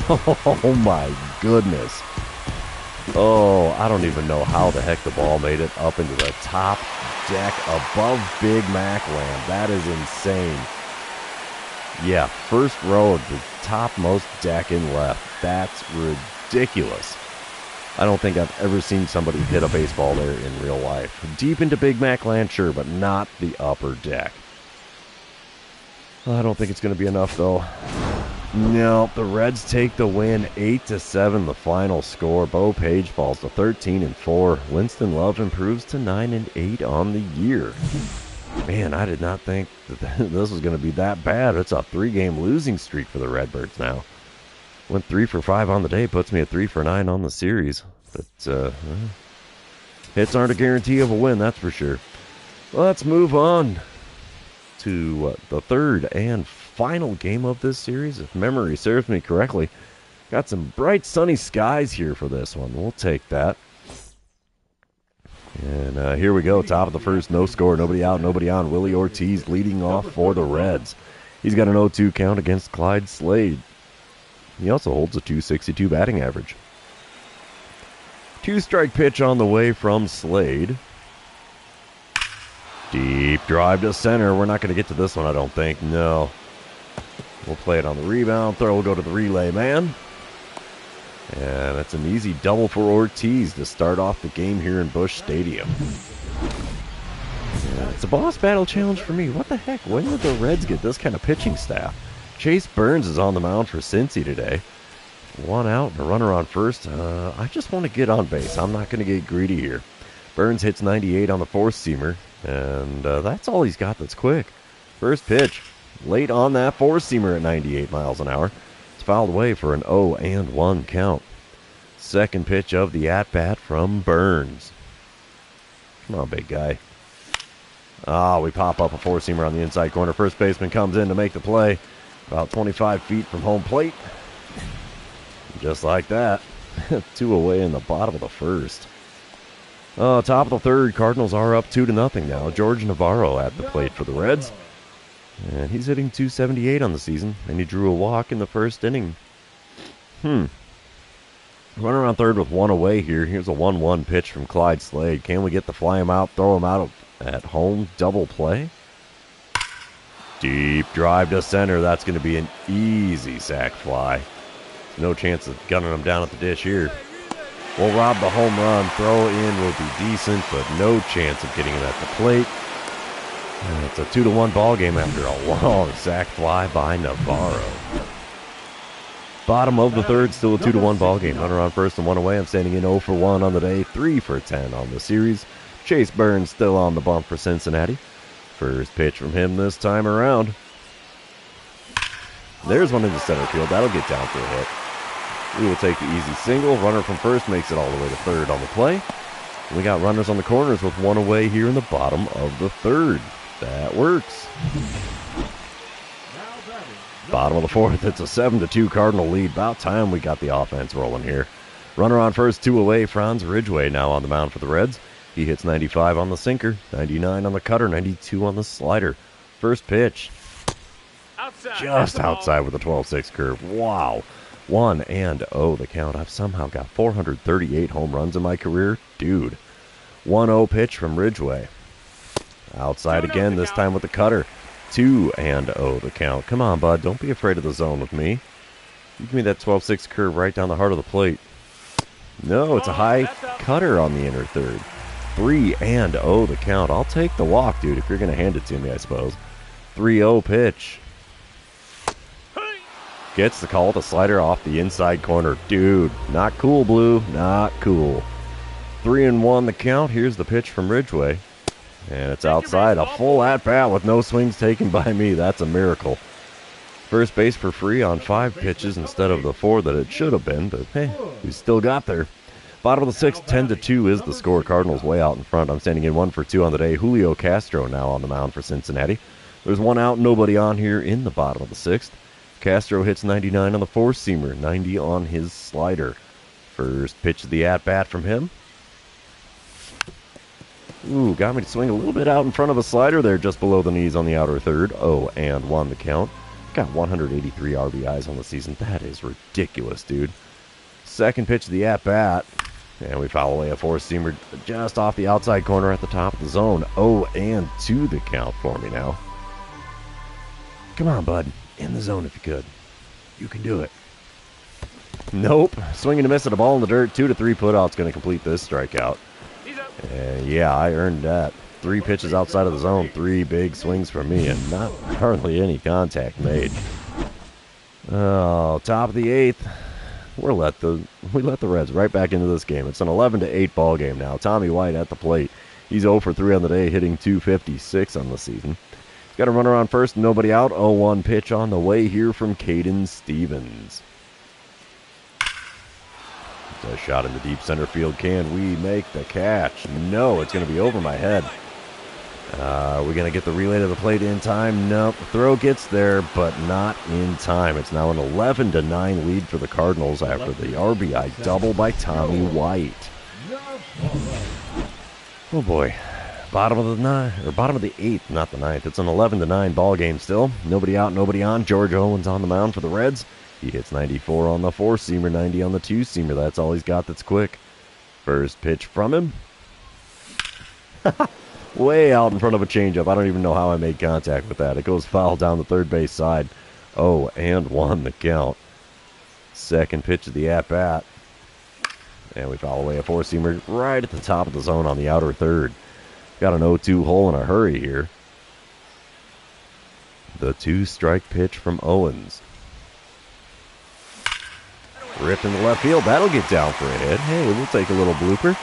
Oh, my goodness. Oh, I don't even know how the heck the ball made it up into the top deck above Big Mac Land. That is insane. Yeah, first row of the topmost deck in left. That's ridiculous. I don't think I've ever seen somebody hit a baseball there in real life. Deep into Big Mac Land, sure, but not the upper deck. I don't think it's going to be enough, though. No, the Reds take the win, 8-7, the final score. Bo Page falls to 13-4. Winston Love improves to 9-8 on the year. Man, I did not think that this was going to be that bad. It's a 3-game losing streak for the Redbirds now. Went 3 for 5 on the day, puts me at 3 for 9 on the series. But hits aren't a guarantee of a win, that's for sure. Let's move on to the third and final game of this series, if memory serves me correctly. Got some bright sunny skies here for this one. We'll take that. And here we go, top of the first, no score, nobody out, nobody on. Willie Ortiz leading off for the Reds. He's got an 0-2 count against Clyde Slade. He also holds a .262 batting average. 2-strike pitch on the way from Slade. Deep drive to center. We're not going to get to this one, I don't think. No. We'll play it on the rebound. Throw will go to the relay man. And it's an easy double for Ortiz to start off the game here in Busch Stadium. Yeah, it's a boss battle challenge for me. What the heck? When did the Reds get this kind of pitching staff? Chase Burns is on the mound for Cincy today. 1 out and a runner on first. I just want to get on base. I'm not going to get greedy here. Burns hits 98 on the 4-seamer. And that's all he's got that's quick. First pitch. Late on that 4-seamer at 98 miles an hour. It's fouled away for an 0-1 count. Second pitch of the at-bat from Burns. Come on, big guy. We pop up a 4-seamer on the inside corner. First baseman comes in to make the play. About 25 feet from home plate. Just like that. 2 away in the bottom of the first. Top of the third, Cardinals are up 2-0 now. George Navarro at the plate for the Reds. And he's hitting .278 on the season. And he drew a walk in the first inning. Runner on third with 1 away here. Here's a 1-1 pitch from Clyde Slade. Can we get the fly him out, throw him out at home, double play? Deep drive to center. That's going to be an easy sac fly. No chance of gunning him down at the dish here. We'll rob the home run. Throw in will be decent, but no chance of getting him at the plate. And it's a 2-1 ball game after a long sac fly by Navarro. Bottom of the third, still a 2-1 ball game. Runner on first and one away. I'm standing in 0 for 1 on the day, 3 for 10 on the series. Chase Burns still on the bump for Cincinnati. First pitch from him this time around. There's one into center field. That'll get down for a hit. We will take the easy single. Runner from first makes it all the way to third on the play. We got runners on the corners with one away here in the bottom of the third. That works. Bottom of the fourth, it's a 7-2 Cardinal lead. About time we got the offense rolling here. Runner on first, 2 away. Franz Ridgway now on the mound for the Reds. He hits 95 on the sinker, 99 on the cutter, 92 on the slider. First pitch. Just outside with a 12-6 curve. Wow. 1-0 the count. I've somehow got 438 home runs in my career. Dude. 1-0 pitch from Ridgway. Outside again, this time with the cutter. 2-0 the count. Come on, bud. Don't be afraid of the zone with me. You give me that 12-6 curve right down the heart of the plate. No, it's a high cutter on the inner third. 3-0 the count. I'll take the walk, dude, if you're going to hand it to me, I suppose. 3-0 pitch. Gets the call with a slider off the inside corner. Dude, not cool, Blue. Not cool. 3-1 the count. Here's the pitch from Ridgway. And it's outside. A full at-bat with no swings taken by me. That's a miracle. First base for free on 5 pitches instead of the 4 that it should have been. But, hey, we still got there. Bottom of the 6th, 10-2 is the score. Cardinals way out in front. I'm standing in 1 for 2 on the day. Julio Castro now on the mound for Cincinnati. There's one out, nobody on here in the bottom of the 6th. Castro hits 99 on the four-seamer, 90 on his slider. First pitch of the at-bat from him. Ooh, got me to swing a little bit out in front of a slider there, just below the knees on the outer third. 0-1 the count. Got 183 RBIs on the season. That is ridiculous, dude. Second pitch of the at-bat. And we foul away a four-seamer just off the outside corner at the top of the zone. 0-2 the count for me now. Come on, bud. In the zone if you could. You can do it. Nope. Swing and a miss at a ball in the dirt. 2-3 putouts going to complete this strikeout. Yeah, I earned that. 3 pitches outside of the zone. 3 big swings from me and not hardly any contact made. Oh, top of the 8th. We let the Reds right back into this game. It's an 11-8 ball game now. Tommy White at the plate. He's 0 for 3 on the day, hitting .256 on the season. He's got a runner on first, nobody out. 0-1 pitch on the way here from Caden Stevens. A shot in the deep center field. Can we make the catch? No, it's going to be over my head. Are we going to get the relay to the plate in time? Nope. The throw gets there, but not in time. It's now an 11-9 lead for the Cardinals after the RBI double by Tommy White. Oh boy. Bottom of the 8th, not the 9th. It's an 11-9 ball game still. Nobody out, nobody on. George Owens on the mound for the Reds. He hits 94 on the four-seamer, 90 on the two-seamer. That's all he's got that's quick. First pitch from him. Way out in front of a changeup. I don't even know how I made contact with that. It goes foul down the third base side. 0-1 the count. Second pitch of the at-bat. And we foul away a four-seamer right at the top of the zone on the outer third. Got an 0-2 hole in a hurry here. The 2-strike pitch from Owens. Ripped in the left field. That'll get down for a hit. Hey, we'll take a little blooper.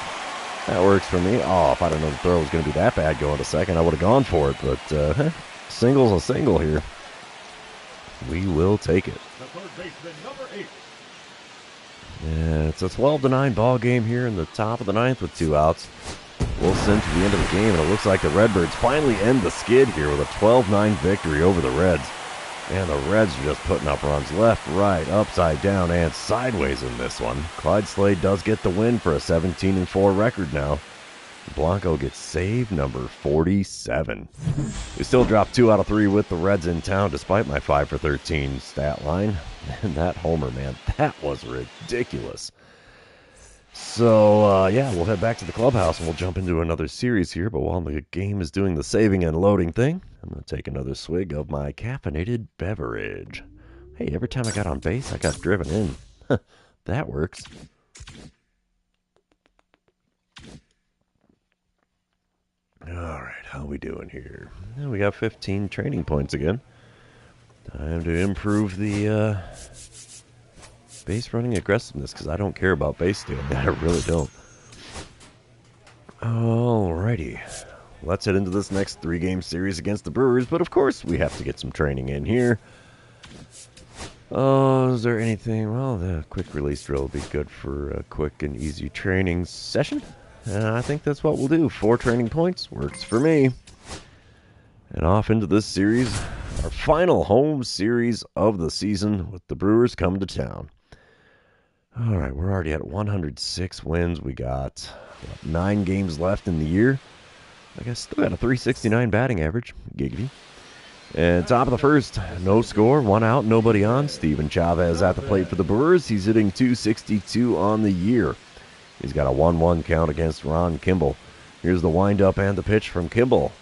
That works for me. Oh, if I didn't know the throw was going to be that bad going to second, I would have gone for it. But single's a single here. We will take it. The third baseman, number 8. Yeah, it's a 12-9 ball game here in the top of the 9th with 2 outs. We'll send to the end of the game, and it looks like the Redbirds finally end the skid here with a 12-9 victory over the Reds. And the Reds are just putting up runs left, right, upside down, and sideways in this one. Clyde Slade does get the win for a 17-4 record now. Blanco gets save number 47. We still dropped 2 out of 3 with the Reds in town, despite my 5 for 13 stat line. And that homer, man, that was ridiculous. So, yeah, we'll head back to the clubhouse and we'll jump into another series here. But while the game is doing the saving and loading thing, I'm going to take another swig of my caffeinated beverage. Hey, every time I got on base, I got driven in. That works. All right, how we doing here? We got 15 training points again. Time to improve the base running aggressiveness, because I don't care about base stealing. I really don't. Alrighty. Let's head into this next 3-game series against the Brewers, but of course we have to get some training in here. Oh, is there anything? Well, the quick release drill will be good for a quick and easy training session. I think that's what we'll do. 4 training points works for me. And off into this series, our final home series of the season with the Brewers coming to town. All right, we're already at 106 wins. We got 9 games left in the year. I guess still got a 369 batting average. Giggity. And top of the first, no score, 1 out, nobody on. Steven Chavez at the plate for the Brewers. He's hitting .262 on the year. He's got a 1-1 count against Ron Kimball. Here's the windup and the pitch from Kimball.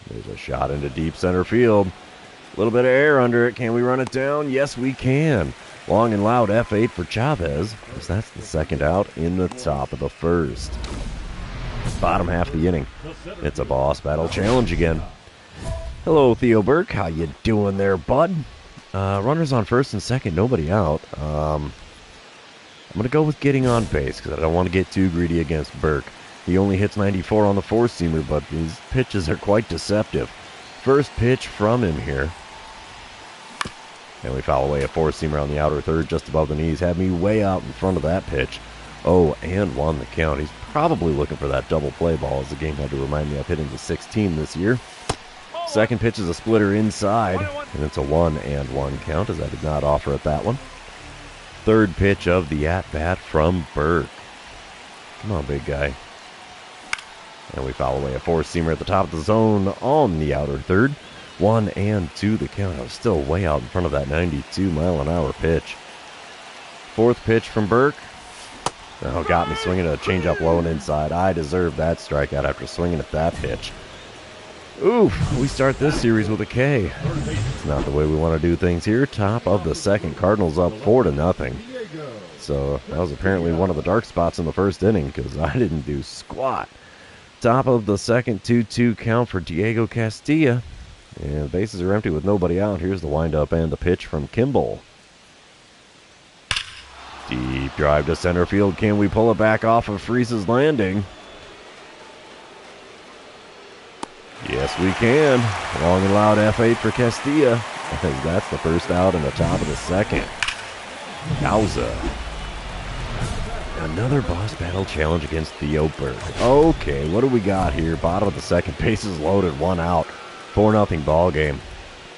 There's a shot into deep center field. A little bit of air under it. Can we run it down? Yes, we can. Long and loud F8 for Chavez, as that's the second out in the top of the first. Bottom half of the inning. It's a boss battle challenge again. Hello, Theo Burke. How you doing there, bud? Runners on first and second, nobody out. I'm going to go with getting on base because I don't want to get too greedy against Burke. He only hits 94 on the four-seamer, but these pitches are quite deceptive. First pitch from him here. And we foul away a four-seamer on the outer third just above the knees. Had me way out in front of that pitch. Oh, and won the count. He's probably looking for that double play ball, as the game had to remind me I've hit into 16 this year. Second pitch is a splitter inside, and it's a 1-1 count, as I did not offer at that one. Third pitch of the at-bat from Burke. Come on, big guy. And we foul away a four-seamer at the top of the zone on the outer third. 1-2 the count. I was still way out in front of that 92-mile-an-hour pitch. Fourth pitch from Burke. Oh, got me swinging a changeup low and inside. I deserved that strikeout after swinging at that pitch. Oof, we start this series with a K. It's not the way we want to do things here. Top of the second, Cardinals up 4-0. So that was apparently one of the dark spots in the first inning because I didn't do squat. Top of the second, 2-2 count for Diego Castilla. And bases are empty with nobody out. Here's the windup and the pitch from Kimball. Deep drive to center field. Can we pull it back off of Freese's landing? Yes, we can. Long and loud F8 for Castilla. I think that's the first out in the top of the second. Yowza. Another boss battle challenge against Theo Burke. Okay, what do we got here? Bottom of the second, bases loaded, 1 out. 4-0 ball game.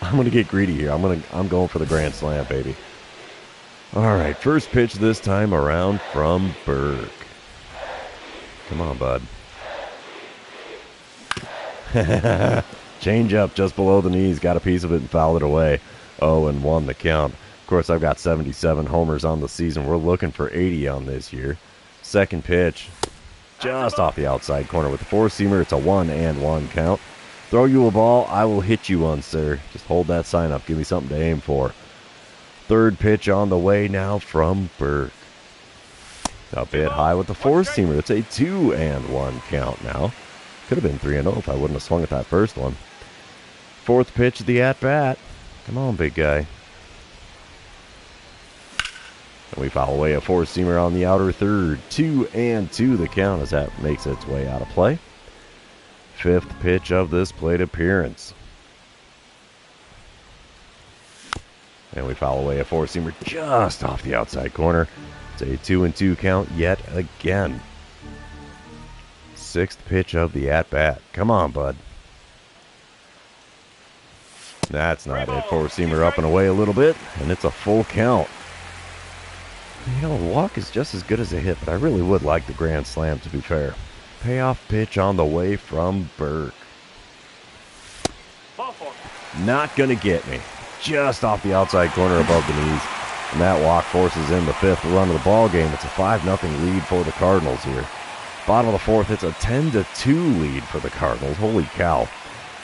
I'm gonna get greedy here. I'm going for the grand slam, baby. All right, first pitch this time around from Burke. Come on, bud. Change up just below the knees. Got a piece of it and fouled it away. 0-1 the count. Of course, I've got 77 homers on the season. We're looking for 80 on this year. Second pitch, just off the outside corner with the four-seamer. It's a 1-1 count. Throw you a ball, I will hit you one, sir. Just hold that sign up. Give me something to aim for. Third pitch on the way now from Burke. A bit high with the four-seamer. It's a 2-1 count now. Could have been 3-0 if I wouldn't have swung at that first one. Fourth pitch of the at-bat. Come on, big guy. And we foul away a four-seamer on the outer third. 2-2 the count as that makes its way out of play. Fifth pitch of this plate appearance. And we foul away a four-seamer just off the outside corner. It's a 2-2 count yet again. Sixth pitch of the at-bat. Come on, bud. That's not it. Four-seamer up and away a little bit, and it's a full count. You know, a walk is just as good as a hit, but I really would like the grand slam, to be fair. Payoff pitch on the way from Burke. Not going to get me. Just off the outside corner above the knees. And that walk forces in the fifth run of the ball game. It's a 5-0 lead for the Cardinals here. Bottom of the fourth, it's a 10-2 lead for the Cardinals. Holy cow.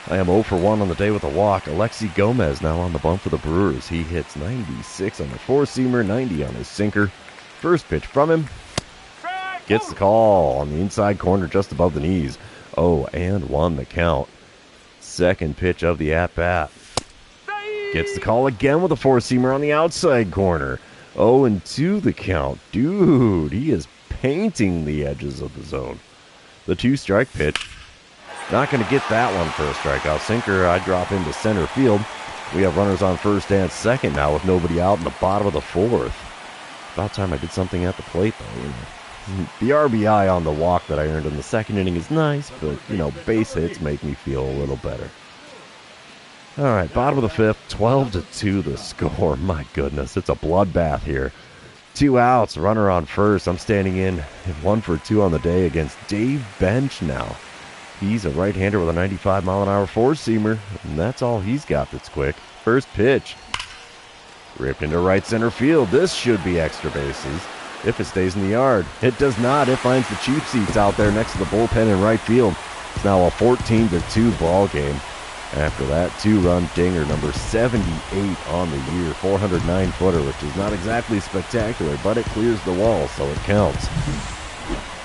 I am 0 for 1 on the day with a walk. Alexi Gomez now on the bump for the Brewers. He hits 96 on the four-seamer, 90 on his sinker. First pitch from him. Gets the call on the inside corner just above the knees. 0-1 the count. Second pitch of the at-bat. Gets the call again with a four-seamer on the outside corner. 0-2 the count. Dude, he is painting the edges of the zone. The two-strike pitch. Not going to get that one for a strikeout. Sinker, I drop into center field. We have runners on first and second now with nobody out in the bottom of the fourth. About time I did something at the plate, though. You know. The RBI on the walk that I earned in the second inning is nice, but, you know, base hits make me feel a little better. All right, bottom of the fifth, 12-2 the score. My goodness, it's a bloodbath here. 2 outs, runner on first. I'm standing in 1 for 2 on the day against Dave Bench now. He's a right-hander with a 95-mile-an-hour four-seamer, and that's all he's got that's quick. First pitch. Ripped into right center field. This should be extra bases if it stays in the yard. It does not. It finds the cheap seats out there next to the bullpen in right field. It's now a 14-2 ball game. After that 2-run dinger, number 78 on the year, 409-footer, which is not exactly spectacular, but it clears the wall, so it counts.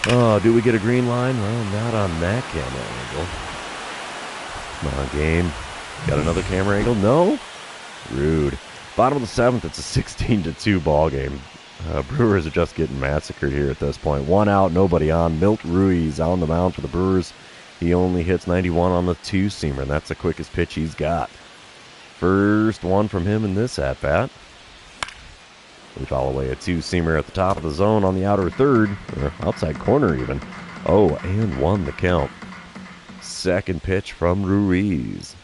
Oh, do we get a green line? Well, not on that camera angle. Come on, game. Got another camera angle? No? Rude. Bottom of the seventh, it's a 16-2 ball game. Brewers are just getting massacred here at this point. 1 out, nobody on. Milt Ruiz on the mound for the Brewers. He only hits 91 on the two-seamer, and that's the quickest pitch he's got. First one from him in this at-bat. We foul away a two-seamer at the top of the zone on the outer third, or outside corner even. 0-1 the count. Second pitch from Ruiz.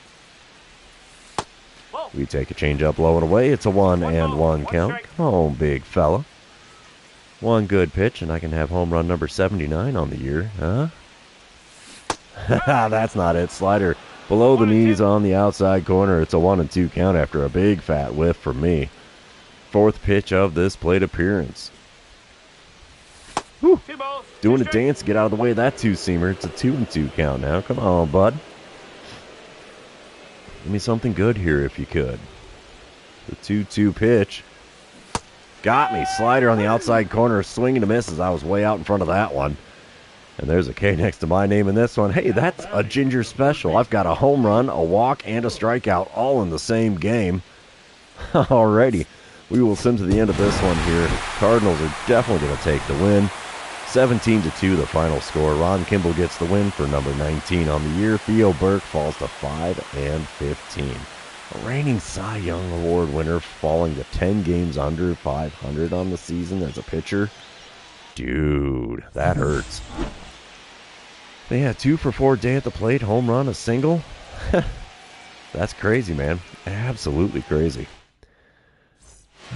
We take a changeup low and away. It's a 1-1 count. Come on, big fella. One good pitch, and I can have home run number 79 on the year, huh? That's not it. Slider below the knees on the outside corner. It's a 1-2 count after a big fat whiff from me. Fourth pitch of this plate appearance. Whew. Doing a dance to get out of the way of that two-seamer. It's a 2-2 count now. Come on, bud. Give me something good here if you could. The 2-2 pitch. Got me. Slider on the outside corner. Swing and a miss as I was way out in front of that one. And there's a K next to my name in this one. Hey, that's a Ginger special. I've got a home run, a walk, and a strikeout all in the same game. Alrighty. We will sim to the end of this one here. Cardinals are definitely going to take the win. 17-2 the final score. Ron Kimball gets the win for number 19 on the year. Theo Burke falls to 5-15. A reigning Cy Young Award winner falling to 10 games under 500 on the season as a pitcher. Dude, that hurts. Yeah, 2 for 4 day at the plate. Home run, a single. That's crazy, man. Absolutely crazy.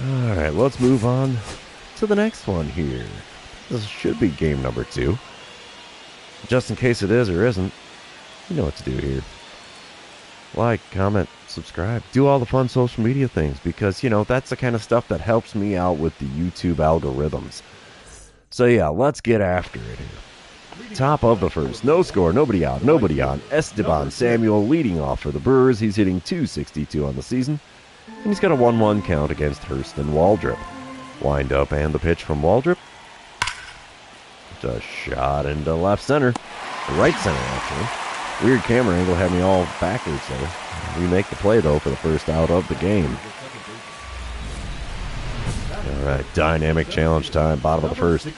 All right, let's move on to the next one here. This should be game number 2. Just in case it is or isn't, you know what to do here. Like, comment, subscribe. Do all the fun social media things because, you know, that's the kind of stuff that helps me out with the YouTube algorithms. So, yeah, let's get after it here. Top of the first. No score, nobody out, nobody on. Esteban Samuel leading off for the Brewers. He's hitting .262 on the season. And he's got a 1-1 count against Hurston Waldrop. Wind up and the pitch from Waldrop. Just shot into left center. Right center, actually. Weird camera angle had me all backwards there. We make the play, though, for the first out of the game. All right, dynamic challenge time, bottom of the first.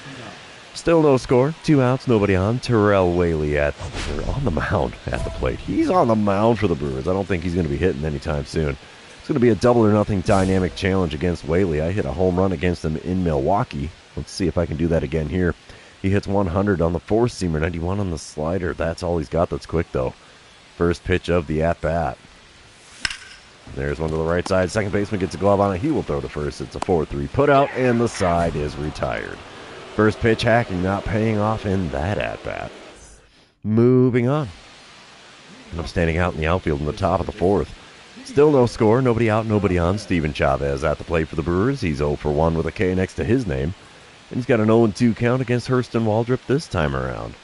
Still no score, 2 outs, nobody on. Terrell Whaley on the mound at the plate. He's on the mound for the Brewers. I don't think he's going to be hitting anytime soon. It's going to be a double or nothing dynamic challenge against Whaley. I hit a home run against him in Milwaukee. Let's see if I can do that again here. He hits 100 on the four-seamer, 91 on the slider. That's all he's got that's quick, though. First pitch of the at-bat. There's one to the right side. Second baseman gets a glove on it. He will throw to first. It's a 4-3 putout, and the side is retired. First pitch hacking not paying off in that at-bat. Moving on. I'm standing out in the outfield in the top of the fourth. Still no score. Nobody out, nobody on. Steven Chavez at the plate for the Brewers. He's 0 for 1 with a K next to his name. And he's got an 0-2 count against Hurston Waldrop this time around.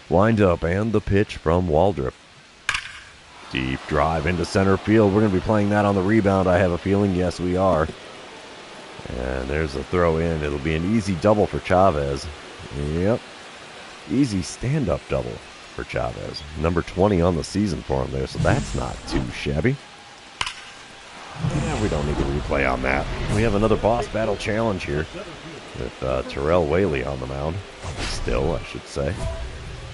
Wind up and the pitch from Waldrop. Deep drive into center field. We're going to be playing that on the rebound, I have a feeling. Yes, we are. And there's a throw in. It'll be an easy double for Chavez. Yep. Easy stand-up double for Chavez. Number 20 on the season for him there, so that's not too shabby. Yeah, we don't need to replay on that. We have another boss battle challenge here with Terrell Whaley on the mound. Still, I should say.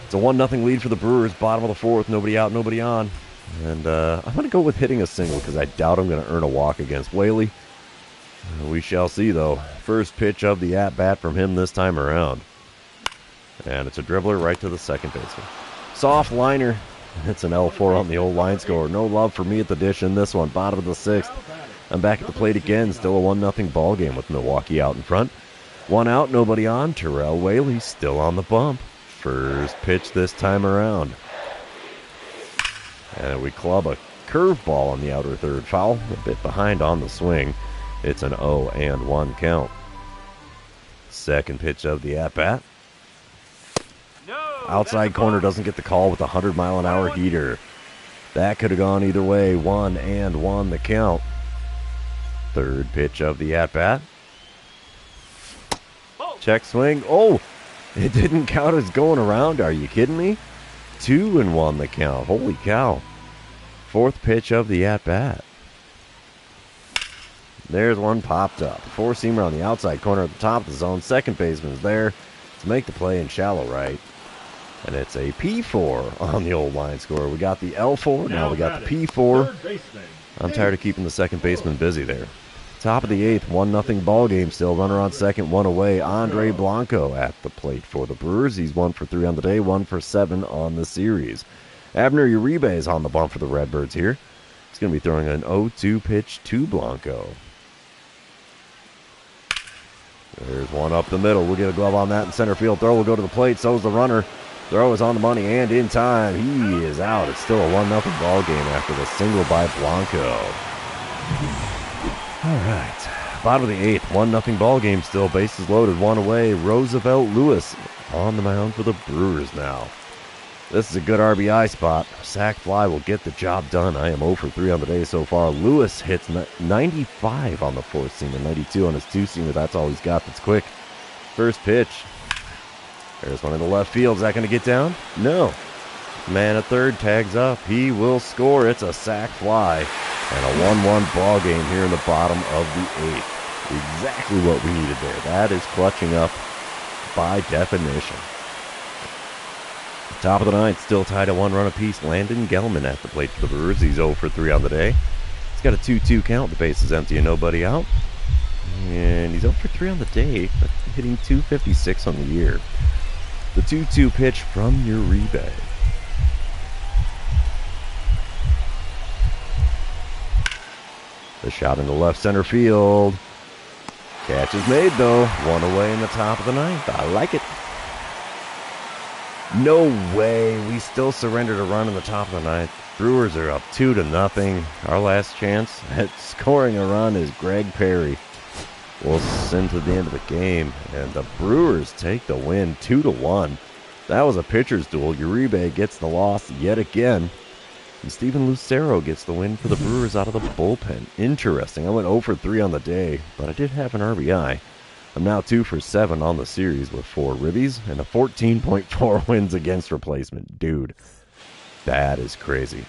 It's a 1-0 lead for the Brewers. Bottom of the fourth. Nobody out, nobody on. And I'm going to go with hitting a single because I doubt I'm going to earn a walk against Whaley. We shall see, though. First pitch of the at-bat from him this time around. And it's a dribbler right to the second baseman. Soft liner. It's an L4 on the old line score. No love for me at the dish in this one. Bottom of the sixth. I'm back at the plate again. Still a 1-0 ball game with Milwaukee out in front. One out, nobody on. Terrell Whaley still on the bump. First pitch this time around. And we club a curveball on the outer third. Foul, a bit behind on the swing. It's an 0-1 count. Second pitch of the at-bat. Outside corner doesn't get the call with a 100-mile-an-hour heater. That could have gone either way. 1-1 the count. Third pitch of the at-bat. Check swing. Oh, it didn't count as going around. Are you kidding me? 2-1 the count. Holy cow. Fourth pitch of the at-bat. There's one popped up. Four-seamer on the outside corner at the top of the zone. Second baseman's there to make the play in shallow right. And it's a P4 on the old line score. We got the L4, now we got the P4. I'm tired of keeping the second baseman busy there. Top of the eighth, 1-0 ball game still. Runner on second, one away. Andre Blanco at the plate for the Brewers. He's 1 for 3 on the day, 1 for 7 on the series. Abner Uribe is on the bump for the Redbirds here. He's going to be throwing an 0-2 pitch to Blanco. There's one up the middle. We'll get a glove on that in center field. Throw will go to the plate. So's the runner. Throw is on the money and in time. He is out. It's still a 1-0 ball game after the single by Blanco. All right. Bottom of the eighth. 1-0 ball game still. Bases loaded. One away. Roosevelt Lewis on the mound for the Brewers now. This is a good RBI spot. Sac fly will get the job done. I am 0 for 3 on the day so far. Lewis hits 95 on the fourth-seamer, 92 on his two-seamer. That's all he's got that's quick. First pitch. There's one in the left field. Is that going to get down? No. Man at third tags up. He will score. It's a sac fly. And a 1-1 ball game here in the bottom of the eighth. Exactly what we needed there. That is clutching up by definition. Top of the ninth, still tied at 1 run apiece. Landon Gelman at the plate for the Brewers. He's 0 for 3 on the day. He's got a 2-2 count. The base is empty and nobody out. And he's 0 for 3 on the day, but hitting .256 on the year. The 2-2 pitch from Uribe. The shot into left center field. Catch is made, though. One away in the top of the ninth. I like it. No way. We still surrendered a run in the top of the ninth. Brewers are up 2-0. Our last chance at scoring a run is Greg Perry. We'll send to the end of the game, and the Brewers take the win 2-1. That was a pitcher's duel. Uribe gets the loss yet again. And Steven Lucero gets the win for the Brewers out of the bullpen. Interesting. I went 0 for 3 on the day, but I did have an RBI. I'm now 2 for 7 on the series with 4 ribbies and a 14.4 wins against replacement. Dude, that is crazy.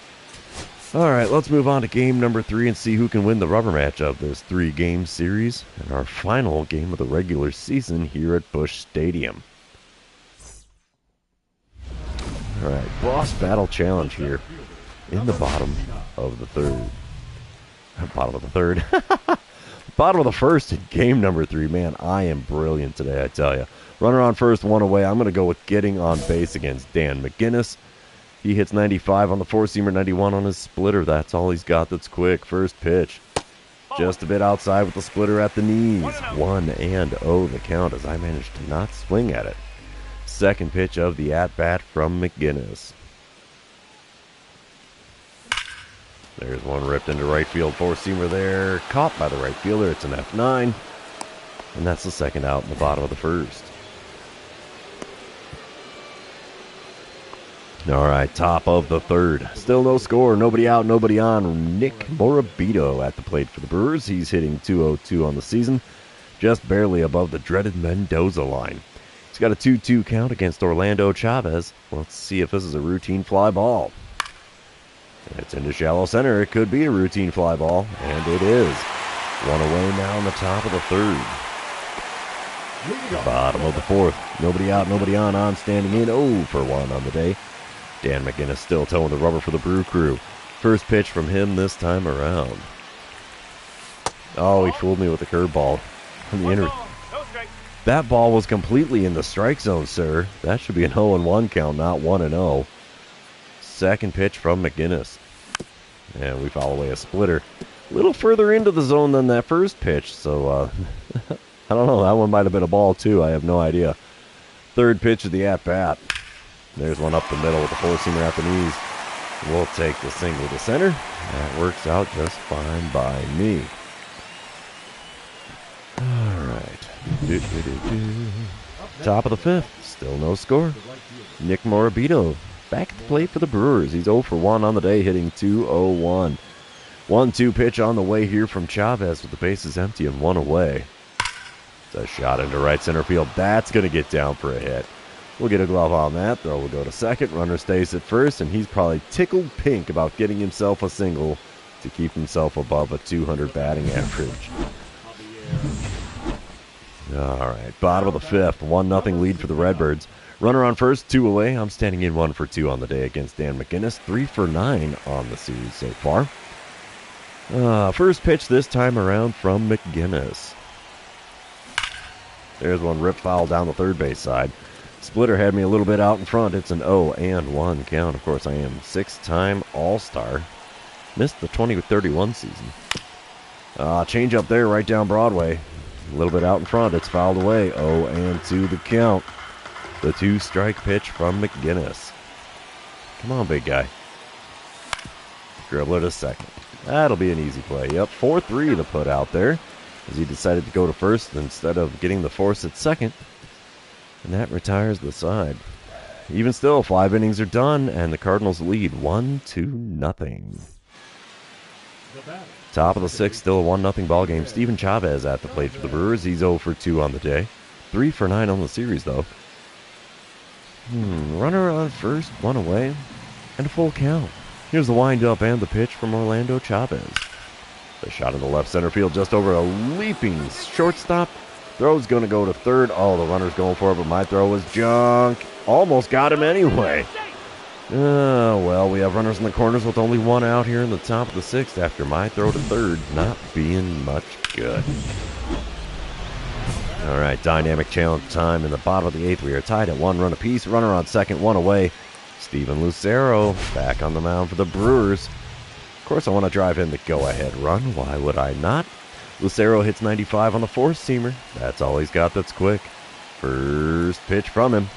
All right, let's move on to game number 3 and see who can win the rubber match of this 3-game series and our final game of the regular season here at Busch Stadium. All right, boss battle challenge here in the bottom of the third. Bottom of the third. Bottom of the first in game number 3. Man, I am brilliant today, I tell you. Runner on first, one away. I'm going to go with getting on base against Dan McGinnis. He hits 95 on the four-seamer, 91 on his splitter. That's all he's got that's quick. First pitch. Just a bit outside with the splitter at the knees. 1-0 the count as I managed to not swing at it. Second pitch of the at-bat from McGinnis. There's one ripped into right field. Four-seamer there. Caught by the right fielder. It's an F9. And that's the second out in the bottom of the first. All right, top of the third. Still no score, nobody out, nobody on. Nick Morabito at the plate for the Brewers. He's hitting .202 on the season, just barely above the dreaded Mendoza line. He's got a 2-2 count against Orlando Chavez. Let's see if this is a routine fly ball. It's into shallow center. It could be a routine fly ball, and it is. One away now in the top of the third. Bottom of the fourth. Nobody out, nobody on standing in. 0 for 1 on the day. Dan McGinnis still towing the rubber for the Brew Crew. First pitch from him this time around. Oh, he fooled me with the curveball. That ball was completely in the strike zone, sir. That should be an 0-1 count, not 1-0. Second pitch from McGinnis. And we foul away a splitter. A little further into the zone than that first pitch, so I don't know. That one might have been a ball, too. I have no idea. Third pitch of the at-bat. There's one up the middle with the four-seamer at the knees. We'll take the single to center. That works out just fine by me. All right. Top of the fifth. Still no score. Nick Morabito back at the plate for the Brewers. He's 0 for 1 on the day, hitting .201. 1-2 pitch on the way here from Chavez with the bases empty and one away. It's a shot into right center field. That's going to get down for a hit. We'll get a glove on that. Throw will go to second. Runner stays at first, and he's probably tickled pink about getting himself a single to keep himself above a 200 batting average. All right, bottom of the fifth. 1-0 lead for the Redbirds. Runner on first, 2 away. I'm standing in 1 for 2 on the day against Dan McGinnis. 3 for 9 on the series so far. First pitch this time around from McGinnis. There's one rip foul down the third base side. Splitter had me a little bit out in front. It's an 0-1 count. Of course, I am 6-time All-Star. Missed the 2031 season. Change up there right down Broadway. A little bit out in front. It's fouled away. 0-2 the count. The 2-strike pitch from McGinnis. Come on, big guy. Dribbler to second. That'll be an easy play. Yep, 4-3 to put out there as he decided to go to first instead of getting the force at second. And that retires the side. Even still, 5 innings are done, and the Cardinals lead 1-0. Top of the sixth, still a 1-0 ball game. Steven Chavez at the plate for the Brewers. He's 0 for 2 on the day. 3 for 9 on the series, though. Runner on first, 1 away, and a full count. Here's the windup and the pitch from Orlando Chavez. The shot in the left center field just over a leaping shortstop. Throw's going to go to third. Oh, the runner's going for it, but my throw was junk. Almost got him anyway. Well, we have runners in the corners with only 1 out here in the top of the sixth after my throw to third not being much good. All right, dynamic challenge time in the bottom of the eighth. We are tied at 1 run apiece. Runner on second, 1 away. Steven Lucero back on the mound for the Brewers. Of course, I want to drive in the go-ahead run. Why would I not? Lucero hits 95 on the four-seamer. That's all he's got that's quick. First pitch from him.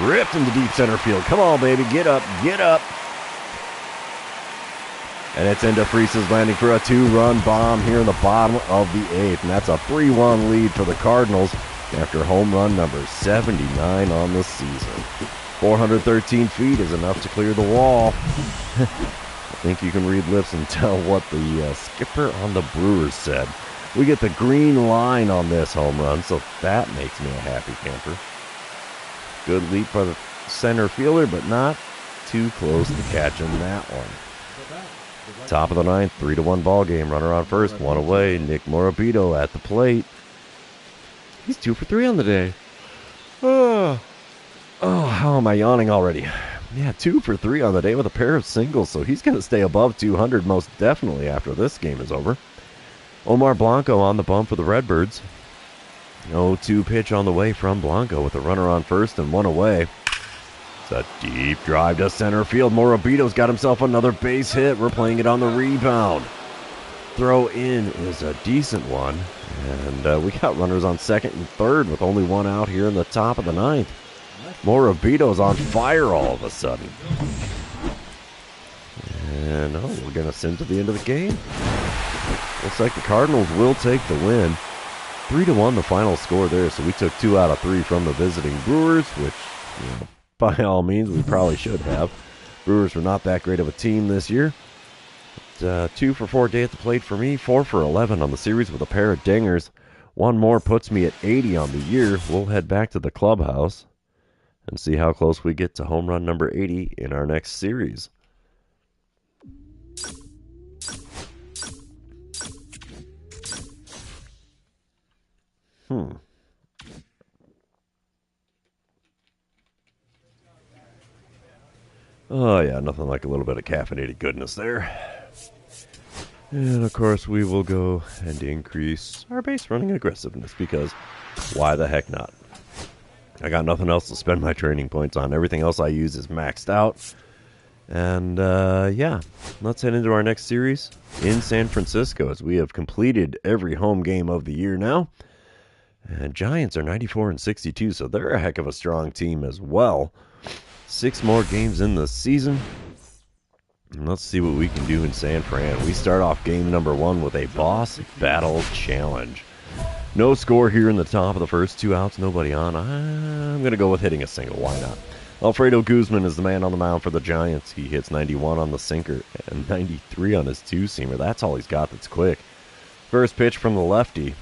Ripped into deep center field. Come on, baby. Get up. Get up. And it's into Freese's landing for a 2-run bomb here in the bottom of the eighth. And that's a 3-1 lead for the Cardinals after home run number 79 on the season. 413 feet is enough to clear the wall. I think you can read lips and tell what the skipper on the Brewers said. We get the green line on this home run, so that makes me a happy camper. Good leap by the center fielder, but not too close to catching that one. Top of the ninth, 3-1 ball game. Runner on first, 1 away. Nick Morabito at the plate. He's 2 for 3 on the day. Oh, how am I yawning already? Yeah, 2 for 3 on the day with a pair of singles, so he's going to stay above 200 most definitely after this game is over. Omar Blanco on the bump for the Redbirds. 0-2 pitch on the way from Blanco with a runner on first and 1 away. It's a deep drive to center field. Morabito's got himself another base hit. We're playing it on the rebound. Throw in is a decent one. And we got runners on second and third with only 1 out here in the top of the ninth. Morabito's on fire all of a sudden. And we're going to send to the end of the game. Looks like the Cardinals will take the win. 3-1 the final score there, so we took 2 out of 3 from the visiting Brewers, which, by all means, we probably should have. Brewers were not that great of a team this year. 2 for 4 day at the plate for me, 4 for 11 on the series with a pair of dingers. One more puts me at 80 on the year. We'll head back to the clubhouse and see how close we get to home run number 80 in our next series. Oh, yeah, nothing like a little bit of caffeinated goodness there. And, of course, we will go and increase our base running aggressiveness because why the heck not? I got nothing else to spend my training points on. Everything else I use is maxed out. And, yeah, let's head into our next series in San Francisco as we have completed every home game of the year now. And Giants are 94-62, so they're a heck of a strong team as well. 6 more games in the season. And let's see what we can do in San Fran. We start off game number 1 with a boss battle challenge. No score here in the top of the first, 2 outs, nobody on. I'm going to go with hitting a single. Why not? Alfredo Guzman is the man on the mound for the Giants. He hits 91 on the sinker and 93 on his 2-seamer. That's all he's got that's quick. First pitch from the lefty.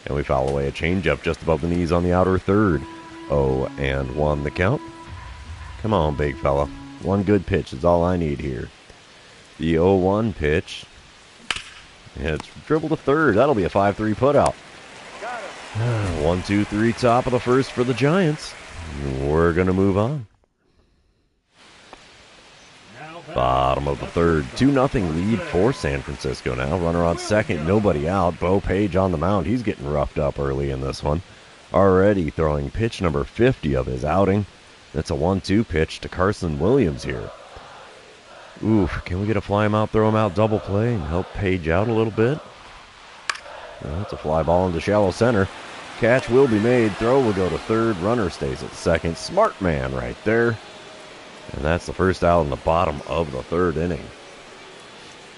And we foul away a changeup just above the knees on the outer third. 0-1 the count. Come on, big fella. One good pitch is all I need here. The 0-1 pitch. And it's dribbled to third. That'll be a 5-3 putout. 1-2-3 top of the first for the Giants. We're going to move on. Bottom of the third. 2-0 lead for San Francisco now. Runner on second, nobody out. Bo Page on the mound. He's getting roughed up early in this one. Already throwing pitch number 50 of his outing. That's a 1-2 pitch to Carson Williams here. Oof, can we get a fly him out, throw him out, double play, and help Page out a little bit? That's a fly ball into shallow center. Catch will be made. Throw will go to third. Runner stays at second. Smart man right there. And that's the first out in the bottom of the third inning.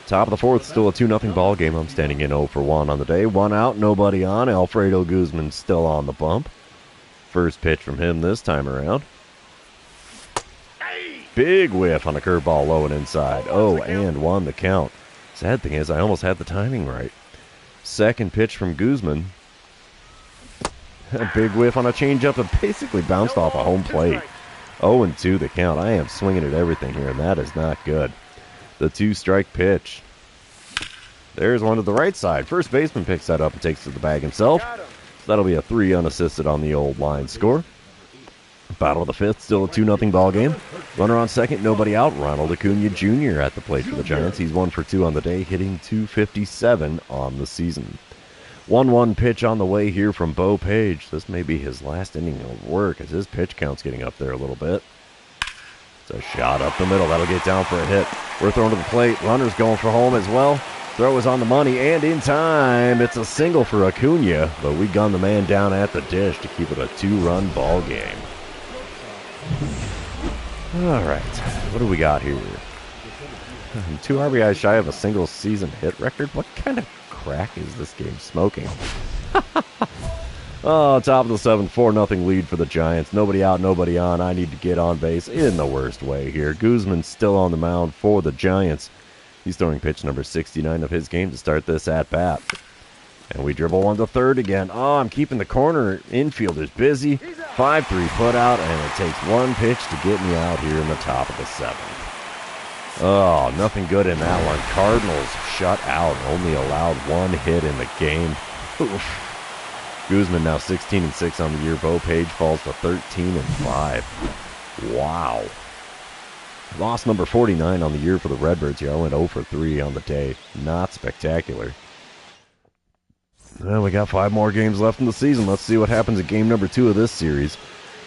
Top of the fourth, still a 2-0 ball game. I'm standing in 0 for 1 on the day. 1 out, nobody on. Alfredo Guzman still on the bump. First pitch from him this time around. Big whiff on a curveball low and inside. 0-1 the count. Sad thing is, I almost had the timing right. Second pitch from Guzman. A big whiff on a changeup that basically bounced off a home plate. 0-2 the count. I am swinging at everything here, and that is not good. The 2-strike pitch. There's one to the right side. First baseman picks that up and takes it to the bag himself. So that'll be a 3 unassisted on the old line score. Bottom of the fifth, still a 2-0 ball game. Runner on second, nobody out. Ronald Acuna Jr. at the plate for the Giants. He's 1 for 2 on the day, hitting .257 on the season. 1-1 pitch on the way here from Bo Page. This may be his last inning of work as his pitch count's getting up there a little bit. It's a shot up the middle. That'll get down for a hit. We're thrown to the plate. Runner's going for home as well. Throw is on the money and in time. It's a single for Acuna, but we gun the man down at the dish to keep it a 2-run ball game. All right, what do we got here? 2 RBIs shy of a single season hit record. What kind of crack is this game smoking? Oh, top of the 7th, 4-0 lead for the Giants. Nobody out, nobody on. I need to get on base in the worst way here. Guzman's still on the mound for the Giants. He's throwing pitch number 69 of his game to start this at-bat. And we dribble one to third again. Oh, I'm keeping the corner. Infield is busy. 5-3 put out, and it takes one pitch to get me out here in the top of the 7th. Oh, nothing good in that one. Cardinals shut out. Only allowed 1 hit in the game. Oof. Guzman now 16-6 on the year. Bo Page falls to 13-5. Wow. Loss number 49 on the year for the Redbirds here. I went 0 for 3 on the day. Not spectacular. Well, we got 5 more games left in the season. Let's see what happens at game number 2 of this series.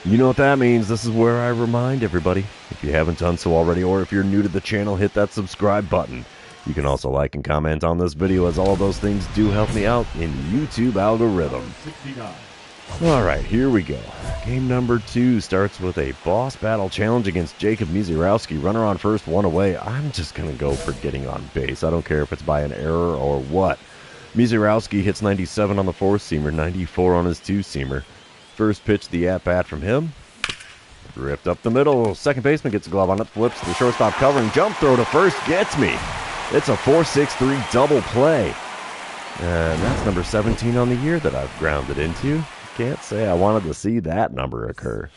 You know what that means. This is where I remind everybody, if you haven't done so already, or if you're new to the channel, hit that subscribe button. You can also like and comment on this video, as all of those things do help me out in the YouTube algorithm. All right, here we go. Game number 2 starts with a boss battle challenge against Jacob Mizurowski. Runner on first, 1 away. I'm just going to go for getting on base. I don't care if it's by an error or what. Mizurowski hits 97 on the 4-seamer, 94 on his 2-seamer. First pitch, the at-bat from him. Drift up the middle. Second baseman gets a glove on it. Flips to the shortstop covering. Jump throw to first. Gets me. It's a 4-6-3 double play. And that's number 17 on the year that I've grounded into. Can't say I wanted to see that number occur.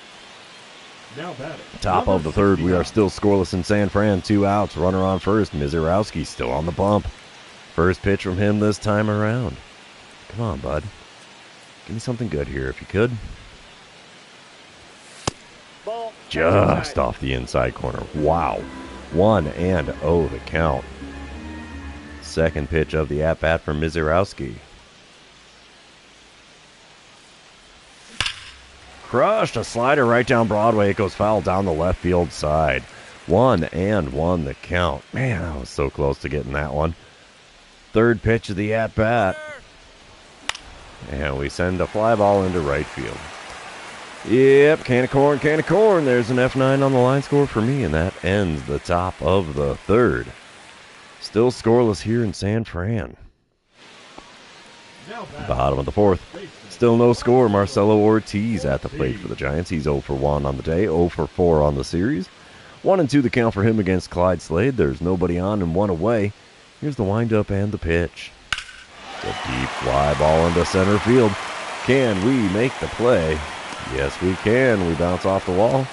Now batting. Top of the third, we are still scoreless in San Fran. 2 outs. Runner on first. Mizorowski still on the bump. First pitch from him this time around. Come on, bud. Give me something good here if you could. Ball. Just off the inside corner. Wow. 1-0 the count. Second pitch of the at-bat from Mizorowski. Crushed. A slider right down Broadway. It goes foul down the left field side. 1-1 the count. Man, I was so close to getting that one. Third pitch of the at-bat. And we send a fly ball into right field. Yep, can of corn, can of corn. There's an F9 on the line score for me, and that ends the top of the third. Still scoreless here in San Fran. Now batting. Bottom of the fourth. Still no score. Marcelo Ortiz at the plate for the Giants. He's 0 for 1 on the day, 0 for 4 on the series. 1-2 the count for him against Clyde Slade. There's nobody on and 1 away. Here's the windup and the pitch. It's a deep fly ball into center field. Can we make the play? Yes, we can. We bounce off the wall.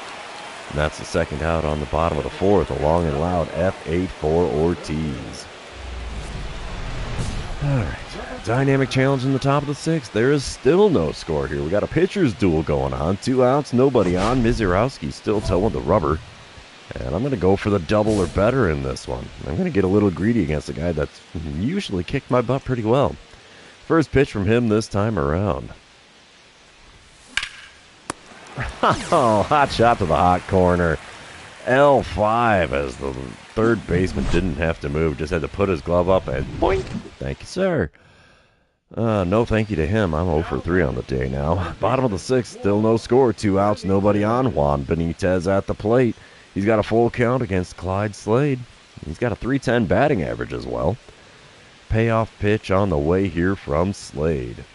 And that's the second out on the bottom of the fourth. A long and loud F8 for Ortiz. All right. Dynamic challenge in the top of the sixth. There is still no score here. We got a pitcher's duel going on. 2 outs, nobody on. Mizorowski still towing the rubber. And I'm going to go for the double or better in this one. I'm going to get a little greedy against a guy that's usually kicked my butt pretty well. First pitch from him this time around. Oh, hot shot to the hot corner. L5 as the third baseman didn't have to move. Just had to put his glove up and boink. Thank you, sir. No thank you to him. I'm 0 for 3 on the day now. Bottom of the sixth, still no score. 2 outs, nobody on. Juan Benitez at the plate. He's got a full count against Clyde Slade. He's got a .310 batting average as well. Payoff pitch on the way here from Slade.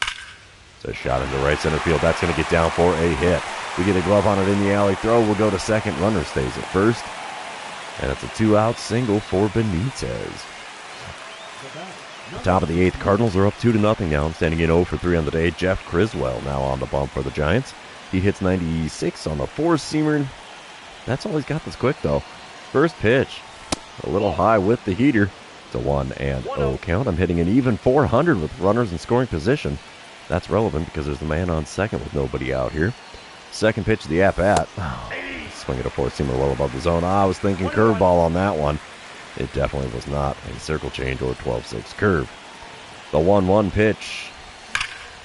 It's a shot into right center field. That's going to get down for a hit. We get a glove on it in the alley throw. We'll go to second. Runner stays at first. And it's a 2-out single for Benitez. Top of the eighth, Cardinals are up 2-0 now. I'm standing in 0 for 3 on the day. Jeff Criswell now on the bump for the Giants. He hits 96 on the four-seamer. That's all he's got that's quick, though. First pitch, a little high with the heater. It's a 1-0 count. I'm hitting an even 400 with runners in scoring position. That's relevant because there's the man on second with nobody out here. Second pitch of the at-bat. Swing at a four-seamer well above the zone. I was thinking curveball on that one. It definitely was not a circle change or 12-6 curve. The 1-1 pitch.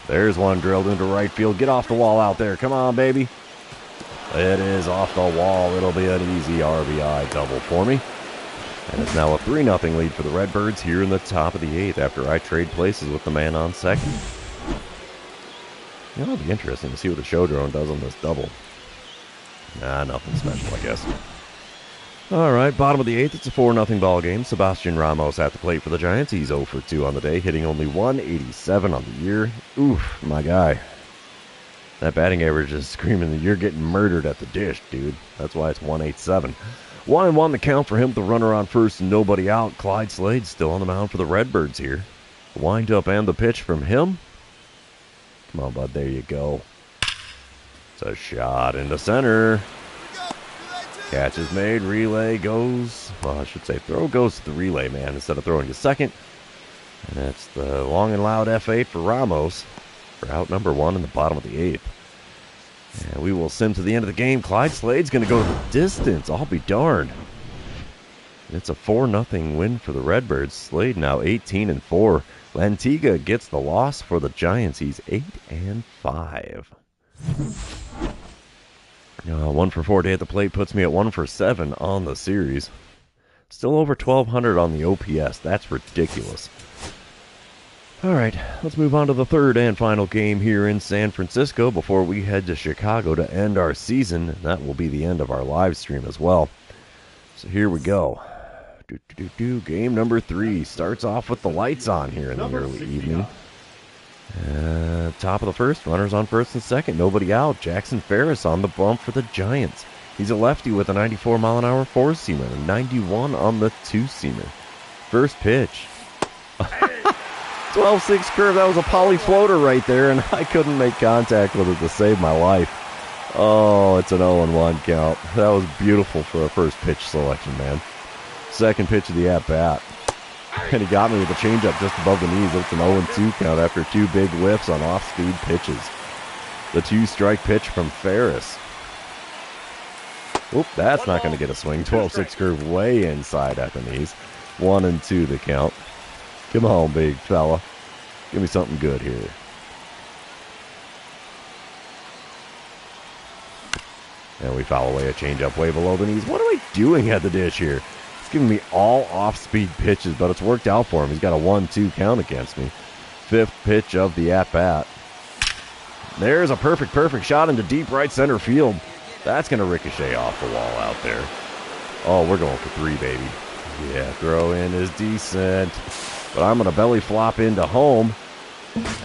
There's one drilled into right field. Get off the wall out there. Come on, baby. It is off the wall. It'll be an easy RBI double for me. And it's now a 3-0 lead for the Redbirds here in the top of the eighth after I trade places with the man on second. You know, it'll be interesting to see what the show drone does on this double. Nah, nothing special, I guess. All right, bottom of the eighth, it's a 4-0 ball game. Sebastian Ramos at the plate for the Giants. He's 0 for 2 on the day, hitting only 187 on the year. Oof, my guy. That batting average is screaming that you're getting murdered at the dish, dude. That's why it's 187. 1-1 the count for him with the runner on first and nobody out. Clyde Slade still on the mound for the Redbirds here. The wind-up and the pitch from him. Come on, bud, there you go. It's a shot into center. Catch is made, relay goes, well, I should say throw goes to the relay man instead of throwing to second. And that's the long and loud F8 for Ramos for out number 1 in the bottom of the eighth. And we will sim to the end of the game. Clyde Slade's going to go the distance. I'll be darned. It's a 4-0 win for the Redbirds. Slade now 18-4. Lantiga gets the loss for the Giants. He's 8-5. 1 for 4 day at the plate puts me at 1 for 7 on the series. Still over 1,200 on the OPS. That's ridiculous. All right, let's move on to the third and final game here in San Francisco before we head to Chicago to end our season. That will be the end of our live stream as well. So here we go. Game number 3 starts off with the lights on here in the early evening. Top of the first, runners on first and second, nobody out. Jackson Ferris on the bump for the Giants. He's a lefty with a 94-mile-an-hour four-seamer, and a 91 on the two-seamer. First pitch. 12-6 curve. That was a poly floater right there, and I couldn't make contact with it to save my life. Oh, it's an 0-1 count. That was beautiful for a first pitch selection, man. Second pitch of the at-bat. And he got me with a changeup just above the knees. It's an 0-2 count after two big whiffs on off-speed pitches. The two-strike pitch from Ferris. Oop, that's not going to get a swing. 12-6 curve way inside at the knees. 1-2 the count. Come on, big fella. Give me something good here. And we foul away a changeup way below the knees. What am I doing at the dish here? He's giving me all off-speed pitches, but it's worked out for him. He's got a 1-2 count against me. Fifth pitch of the at-bat. There's a perfect shot into deep right center field. That's going to ricochet off the wall out there. Oh, we're going for three, baby. Yeah, throw in is decent. But I'm going to belly flop into home.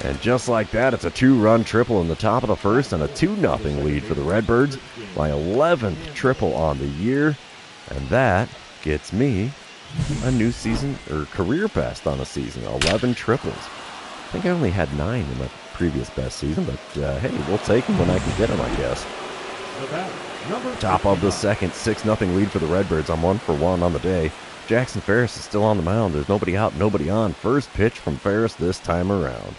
And just like that, it's a two-run triple in the top of the first and a 2-0 lead for the Redbirds. My 11th triple on the year. And that gets me a new season, or career best on a season. 11 triples. I think I only had 9 in my previous best season, but hey, we'll take them when I can get them, I guess. Top of the second, 6-0 lead for the Redbirds. I'm 1 for 1 on the day. Jackson Ferris is still on the mound. There's nobody out, nobody on. First pitch from Ferris this time around.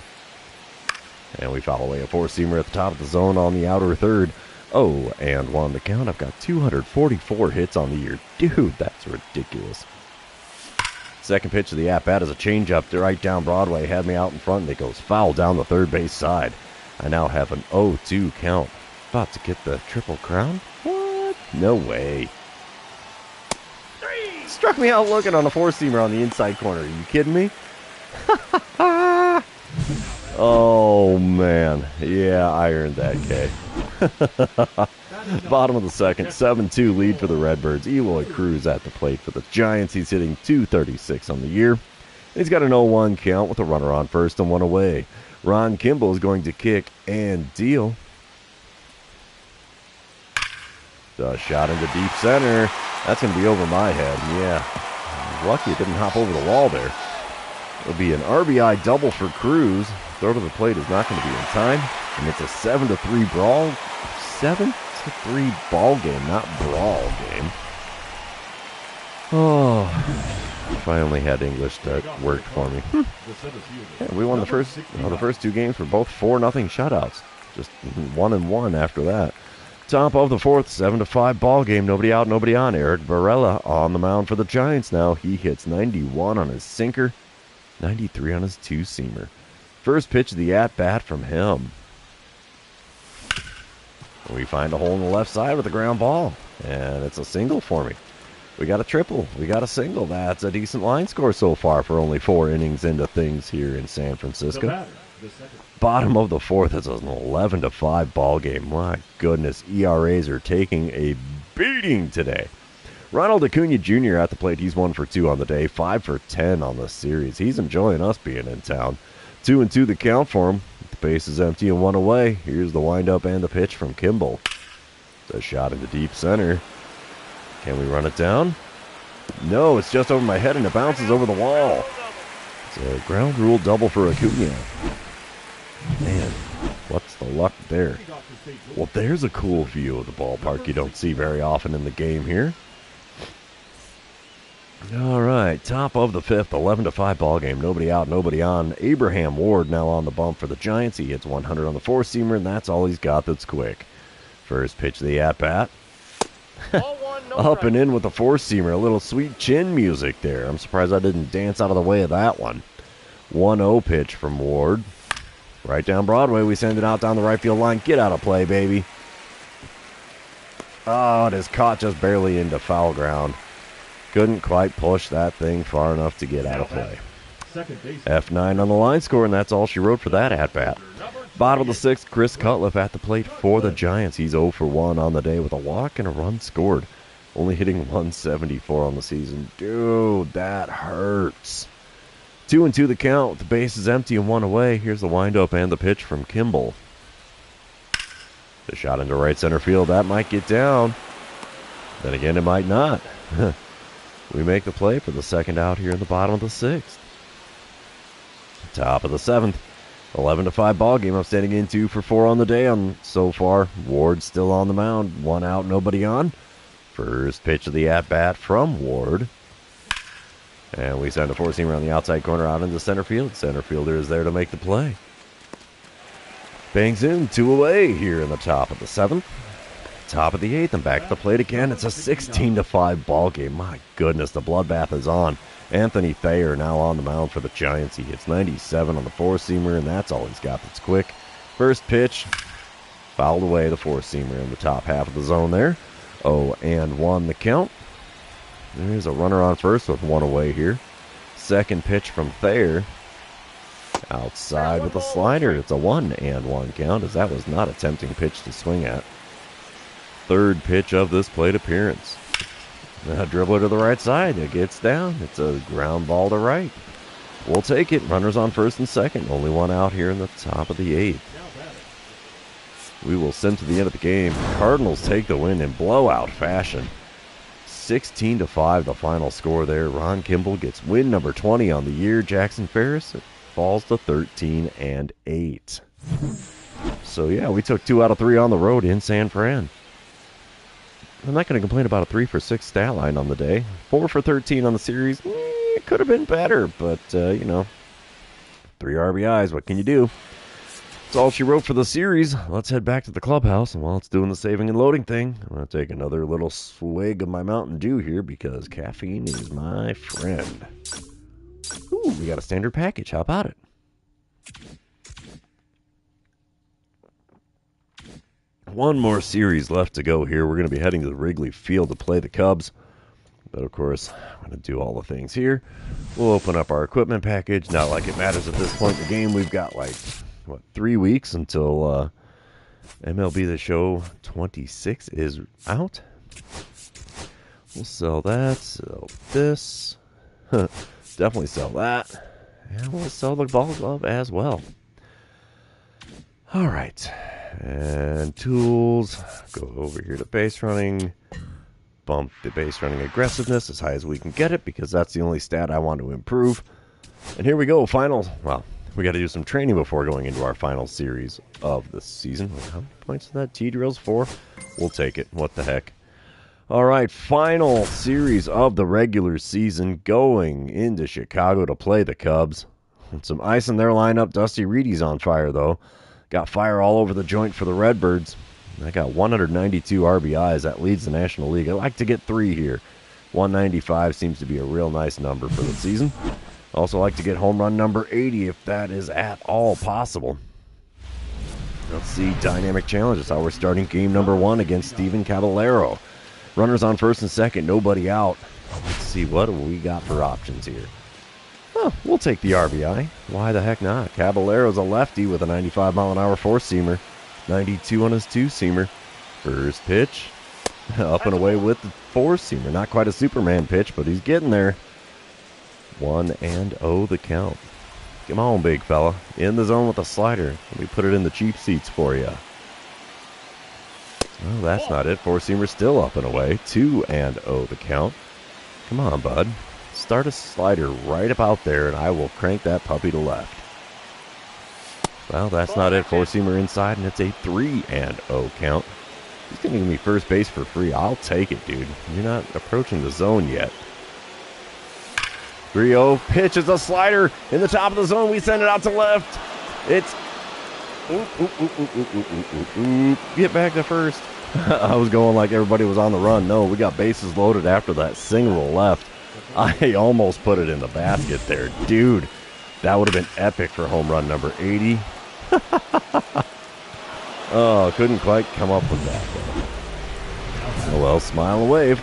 And we foul away a four-seamer at the top of the zone on the outer third. 0-1 to count. I've got 244 hits on the year. Dude, that's ridiculous. Second pitch of the at-bat is a changeup right down Broadway. Had me out in front, and it goes foul down the third base side. I now have an 0-2 count. About to get the triple crown? What? No way. Struck me out looking on a four-seamer on the inside corner. Are you kidding me? Oh, man. Yeah, I earned that K. Bottom of the second, 7-2 lead for the Redbirds. Eloy Cruz at the plate for the Giants. He's hitting .236 on the year. He's got an 0-1 count with a runner on first and one away. Ron Kimball is going to kick and deal. The shot into deep center. That's going to be over my head. Yeah. Lucky it didn't hop over the wall there. It'll be an RBI double for Cruz. Throw to the plate is not going to be in time. And it's a 7-3 brawl. 7-3 ball game, not brawl game. Oh, if I only had English that worked for me. Yeah, we won the first two games were both 4-0 shutouts. Just 1-1 after that. Top of the fourth, 7-5 ball game. Nobody out, nobody on. Eric Varela on the mound for the Giants now. He hits 91 on his sinker, 93 on his two-seamer. First pitch of the at-bat from him. We find a hole in the left side with a ground ball, and it's a single for me. We got a triple. We got a single. That's a decent line score so far for only 4 innings into things here in San Francisco. Bottom of the fourth is an 11-5 ball game. My goodness, ERAs are taking a beating today. Ronald Acuna Jr. at the plate. He's 1 for 2 on the day, 5 for 10 on the series. He's enjoying us being in town. 2-2 the count for him. The base is empty and 1 away. Here's the windup and the pitch from Kimball. It's a shot into deep center. Can we run it down? No, it's just over my head and it bounces over the wall. It's a ground rule double for Acuna. Man, what's the luck there? Well, there's a cool view of the ballpark you don't see very often in the game here. All right, top of the fifth, 11-5 ball game. Nobody out, nobody on. Abraham Ward now on the bump for the Giants. He hits 100 on the four-seamer, and that's all he's got that's quick. First pitch of the at-bat. Up and in with the four-seamer. A little sweet chin music there. I'm surprised I didn't dance out of the way of that one. 1-0 pitch from Ward. Right down Broadway, we send it out down the right field line. Get out of play, baby. Oh, it is caught just barely into foul ground. Couldn't quite push that thing far enough to get out of play. F9 on the line score, and that's all she wrote for that at-bat. Bottom of the sixth, Chris Cutliff at the plate for the Giants. He's 0 for 1 on the day with a walk and a run scored. Only hitting 174 on the season. Dude, that hurts. 2-2 the count with the bases empty and 1 away. Here's the windup and the pitch from Kimball. The shot into right center field. That might get down. Then again, it might not. We make the play for the second out here in the bottom of the 6th. Top of the 7th. 11-5 ball game. I'm standing in 2 for 4 on the day. So far, Ward still on the mound. 1 out, nobody on. First pitch of the at-bat from Ward. And we send a four-seamer on the outside corner out into center field. Center fielder is there to make the play. Bangs in, 2 away here in the top of the 7th. Top of the 8th, and back at the plate again. It's a 16-5 ball game. My goodness, the bloodbath is on. Anthony Thayer now on the mound for the Giants. He hits 97 on the four-seamer, and that's all he's got that's quick. First pitch, fouled away the four-seamer in the top half of the zone there. 0-1 the count. There's a runner on first with 1 away here. Second pitch from Thayer. Outside with a slider. It's a 1-1 count, as that was not a tempting pitch to swing at. Third pitch of this plate appearance. A dribbler to the right side. It gets down. It's a ground ball to right. We'll take it. Runners on first and second. Only 1 out here in the top of the 8th. We will send to the end of the game. Cardinals take the win in blowout fashion. 16-5 the final score there. Ron Kimball gets win number 20 on the year. Jackson Ferris falls to 13-8. So yeah, we took 2 out of 3 on the road in San Fran. I'm not going to complain about a 3 for 6 stat line on the day. 4 for 13 on the series. It could have been better, but 3 RBIs. What can you do? That's all she wrote for the series. Let's head back to the clubhouse, and while it's doing the saving and loading thing, I'm going to take another little swig of my Mountain Dew here because caffeine is my friend. Ooh, we got a standard package. How about it? One more series left to go here. We're going to be heading to Wrigley Field to play the Cubs. But, of course, I'm going to do all the things here. We'll open up our equipment package. Not like it matters at this point in the game. We've got, 3 weeks until MLB The Show 26 is out. We'll sell that. Sell this. Definitely sell that. And we'll sell the ball glove as well. All right. And tools. Go over here to base running. Bump the base running aggressiveness as high as we can get it because that's the only stat I want to improve. And here we go. Final. Well, we got to do some training before going into our final series of the season. How many points is that? T-drills 4? We'll take it. What the heck? All right, final series of the regular season going into Chicago to play the Cubs. With some ice in their lineup. Dusty Reedy's on fire, though. Got fire all over the joint for the Redbirds. I got 192 RBIs. That leads the National League. I like to get 3 here. 195 seems to be a real nice number for the season. Also like to get home run number 80 if that is at all possible. Let's see, dynamic challenge. That's how we're starting game number 1 against Steven Caballero. Runners on first and second, nobody out. Let's see, what do we got for options here? Oh, we'll take the RBI. Why the heck not? Caballero's a lefty with a 95-mile-an-hour four-seamer. 92 on his two-seamer. First pitch. Up and away with the four-seamer. Not quite a Superman pitch, but he's getting there. 1-0 the count. Come on, big fella. In the zone with a slider. Let me put it in the cheap seats for you. Well, that's not it. Four-seamer still up and away. 2-0 the count. Come on, bud. Start a slider right about there, and I will crank that puppy to left. Well, that's not it. Four-seamer inside, and it's a 3-0 count. He's going to give me first base for free. I'll take it, dude. You're not approaching the zone yet. 3-0. Pitch is a slider in the top of the zone. We send it out to left. It's... Get back to first. I was going like everybody was on the run. No, we got bases loaded after that single left. I almost put it in the basket there. Dude, that would have been epic for home run number 80. Oh, couldn't quite come up with that. Oh well, smile and wave.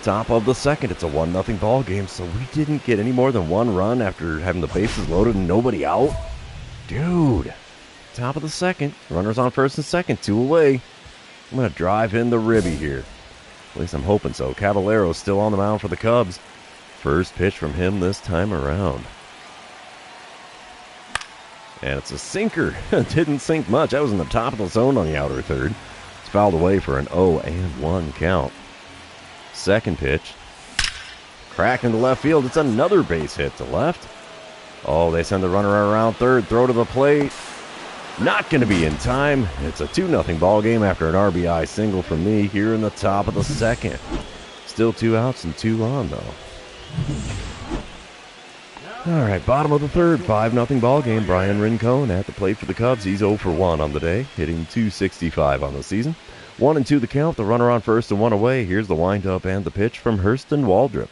Top of the second, it's a 1-0 ball game, so we didn't get any more than 1 run after having the bases loaded and nobody out. Dude, top of the second, runners on first and second, 2 away. I'm going to drive in the ribby here. At least I'm hoping so. Caballero's still on the mound for the Cubs. First pitch from him this time around. And it's a sinker. Didn't sink much. That was in the top of the zone on the outer third. It's fouled away for an 0-1 count. Second pitch. Cracked into left field. It's another base hit to left. Oh, they send the runner around third. Throw to the plate. Not going to be in time. It's a 2-0 ball game after an RBI single from me here in the top of the second. Still 2 outs and 2 on, though. All right, bottom of the third, 5-0 ball game. Brian Rincon at the plate for the Cubs. He's 0 for 1 on the day, hitting .265 on the season. 1-2 the count, the runner on first and 1 away. Here's the windup and the pitch from Hurston Waldrop.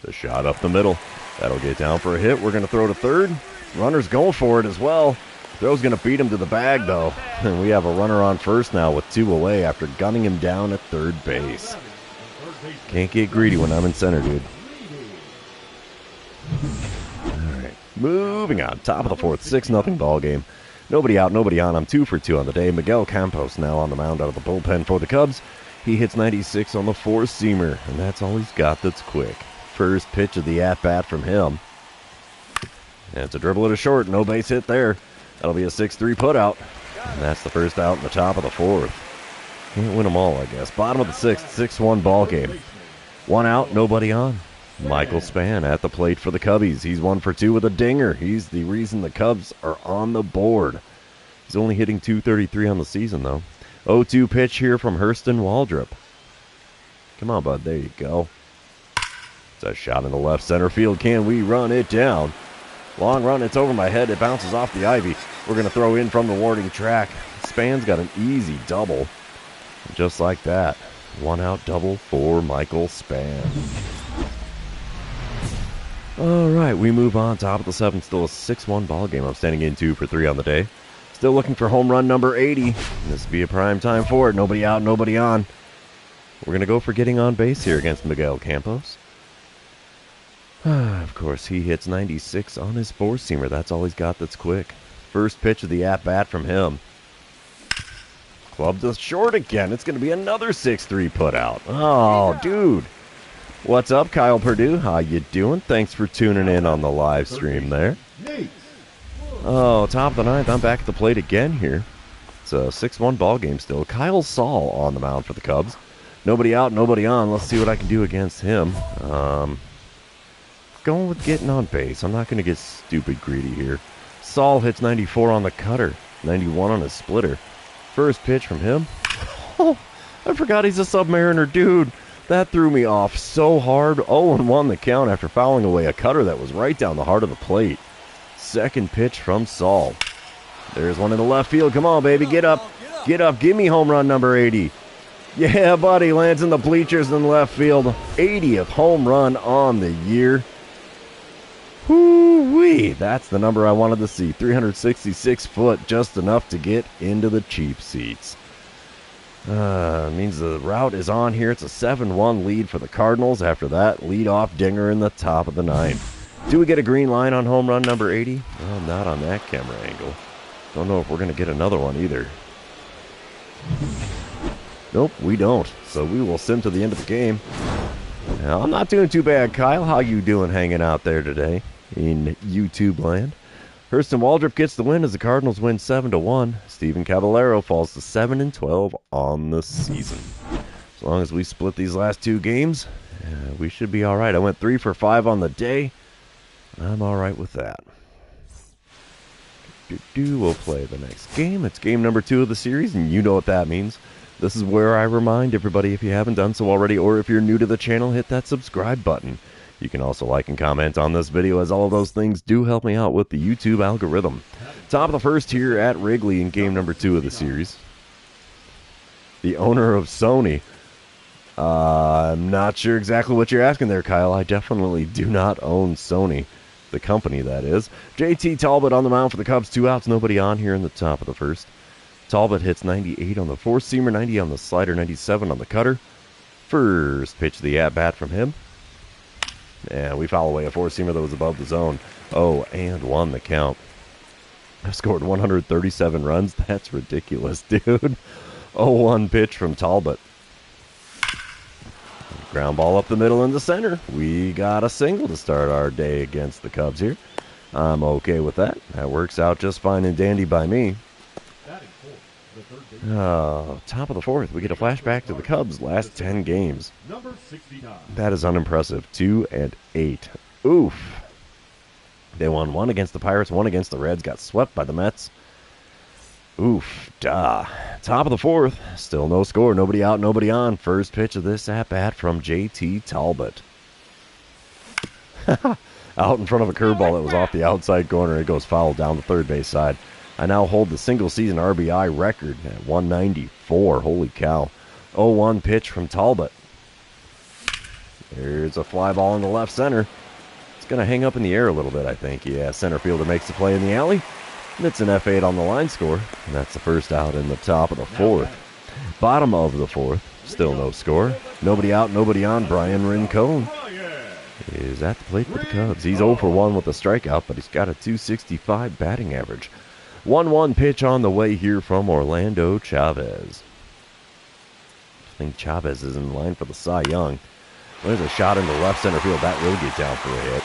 The shot up the middle. That'll get down for a hit. We're going to throw to third. Runner's going for it as well. Throw's going to beat him to the bag, though. And we have a runner on first now with 2 away after gunning him down at third base. Can't get greedy when I'm in center, dude. All right, moving on. Top of the fourth, 6-0 ball game. Nobody out, nobody on. I'm 2 for 2 on the day. Miguel Campos now on the mound out of the bullpen for the Cubs. He hits 96 on the four-seamer, and that's all he's got that's quick. First pitch of the at-bat from him. And it's a dribble to short. No base hit there. That'll be a 6-3 putout. And that's the first out in the top of the fourth. Can't win them all, I guess. Bottom of the sixth, 6-1 ball game. 1 out, nobody on. Michael Span at the plate for the Cubbies. He's 1 for 2 with a dinger. He's the reason the Cubs are on the board. He's only hitting .233 on the season, though. 0-2 pitch here from Hurston Waldrop. Come on, bud. There you go. It's a shot in the left center field. Can we run it down? Long run. It's over my head. It bounces off the ivy. We're going to throw in from the warning track. Span's got an easy double. Just like that. 1 out double for Michael Span. All right, we move on. Top of the seventh, still a 6-1 ball game. I'm standing in 2 for 3 on the day. Still looking for home run number 80. This will be a prime time for it. Nobody out, nobody on. We're going to go for getting on base here against Miguel Campos. Of course, he hits 96 on his four-seamer. That's all he's got that's quick. First pitch of the at-bat from him. Clubbed to short again. It's going to be another 6-3 putout. Oh, dude. What's up, Kyle Perdue? How you doing? Thanks for tuning in on the live stream there. Oh, top of the ninth. I'm back at the plate again here. It's a 6-1 ball game still. Kyle Saul on the mound for the Cubs. Nobody out, nobody on. Let's see what I can do against him. Going with getting on base. I'm not going to get stupid greedy here. Saul hits 94 on the cutter. 91 on his splitter. First pitch from him. Oh, I forgot he's a Submariner, dude. That threw me off so hard. 0-1 the count after fouling away a cutter that was right down the heart of the plate. Second pitch from Saul. There's one in the left field. Come on, baby. Get up. Get up. Give me home run number 80. Yeah, buddy. Lands in the bleachers in left field. 80th home run on the year. Whoo-wee. That's the number I wanted to see. 366 foot. Just enough to get into the cheap seats. Means the route is on here. It's a 7-1 lead for the Cardinals. After that, lead-off dinger in the top of the ninth. Do we get a green line on home run number 80? Well, not on that camera angle. Don't know if we're going to get another one either. Nope, we don't. So we will sim to the end of the game. Now, I'm not doing too bad, Kyle. How you doing hanging out there today in YouTube land? Hurston Waldrop gets the win as the Cardinals win 7-1. Steven Cavallero falls to 7-12 on the season. As long as we split these last 2 games, we should be all right. I went 3 for 5 on the day. I'm all right with that. We'll play the next game. It's game number 2 of the series, and you know what that means. This is where I remind everybody, if you haven't done so already, or if you're new to the channel, hit that subscribe button. You can also like and comment on this video, as all of those things do help me out with the YouTube algorithm. Top of the first here at Wrigley in game number 2 of the series. The owner of Sony. I'm not sure exactly what you're asking there, Kyle. I definitely do not own Sony. The company, that is. JT Talbot on the mound for the Cubs. 2 outs, nobody on here in the top of the first. Talbot hits 98 on the four-seamer, 90 on the slider, 97 on the cutter. First pitch of the at-bat from him. And we foul away a four-seamer that was above the zone. 0-1 the count. I've scored 137 runs. That's ridiculous, dude. 0-1 pitch from Talbot. Ground ball up the middle in the center. We got a single to start our day against the Cubs here. I'm okay with that. That works out just fine and dandy by me. Batting fourth, the third baseman. Top of the fourth, we get a flashback to the Cubs' last 10 games. Number 69. That is unimpressive. 2-8. Oof. They won 1 against the Pirates, 1 against the Reds, got swept by the Mets. Oof, duh. Top of the fourth, still no score, nobody out, nobody on. First pitch of this at-bat from JT Talbot. Out in front of a curveball that was off the outside corner. It goes foul down the third base side. I now hold the single-season RBI record at 194. Holy cow. 0-1 pitch from Talbot. There's a fly ball in the left center. It's going to hang up in the air a little bit, I think. Yeah, center fielder makes the play in the alley. And it's an F8 on the line score. And that's the first out in the top of the fourth. Bottom of the fourth, still no score. Nobody out, nobody on. Brian Rincon is at the plate for the Cubs. He's 0 for 1 with a strikeout, but he's got a .265 batting average. 1-1 pitch on the way here from Orlando Chavez. I think Chavez is in line for the Cy Young. There's a shot into left center field. That will get down for a hit.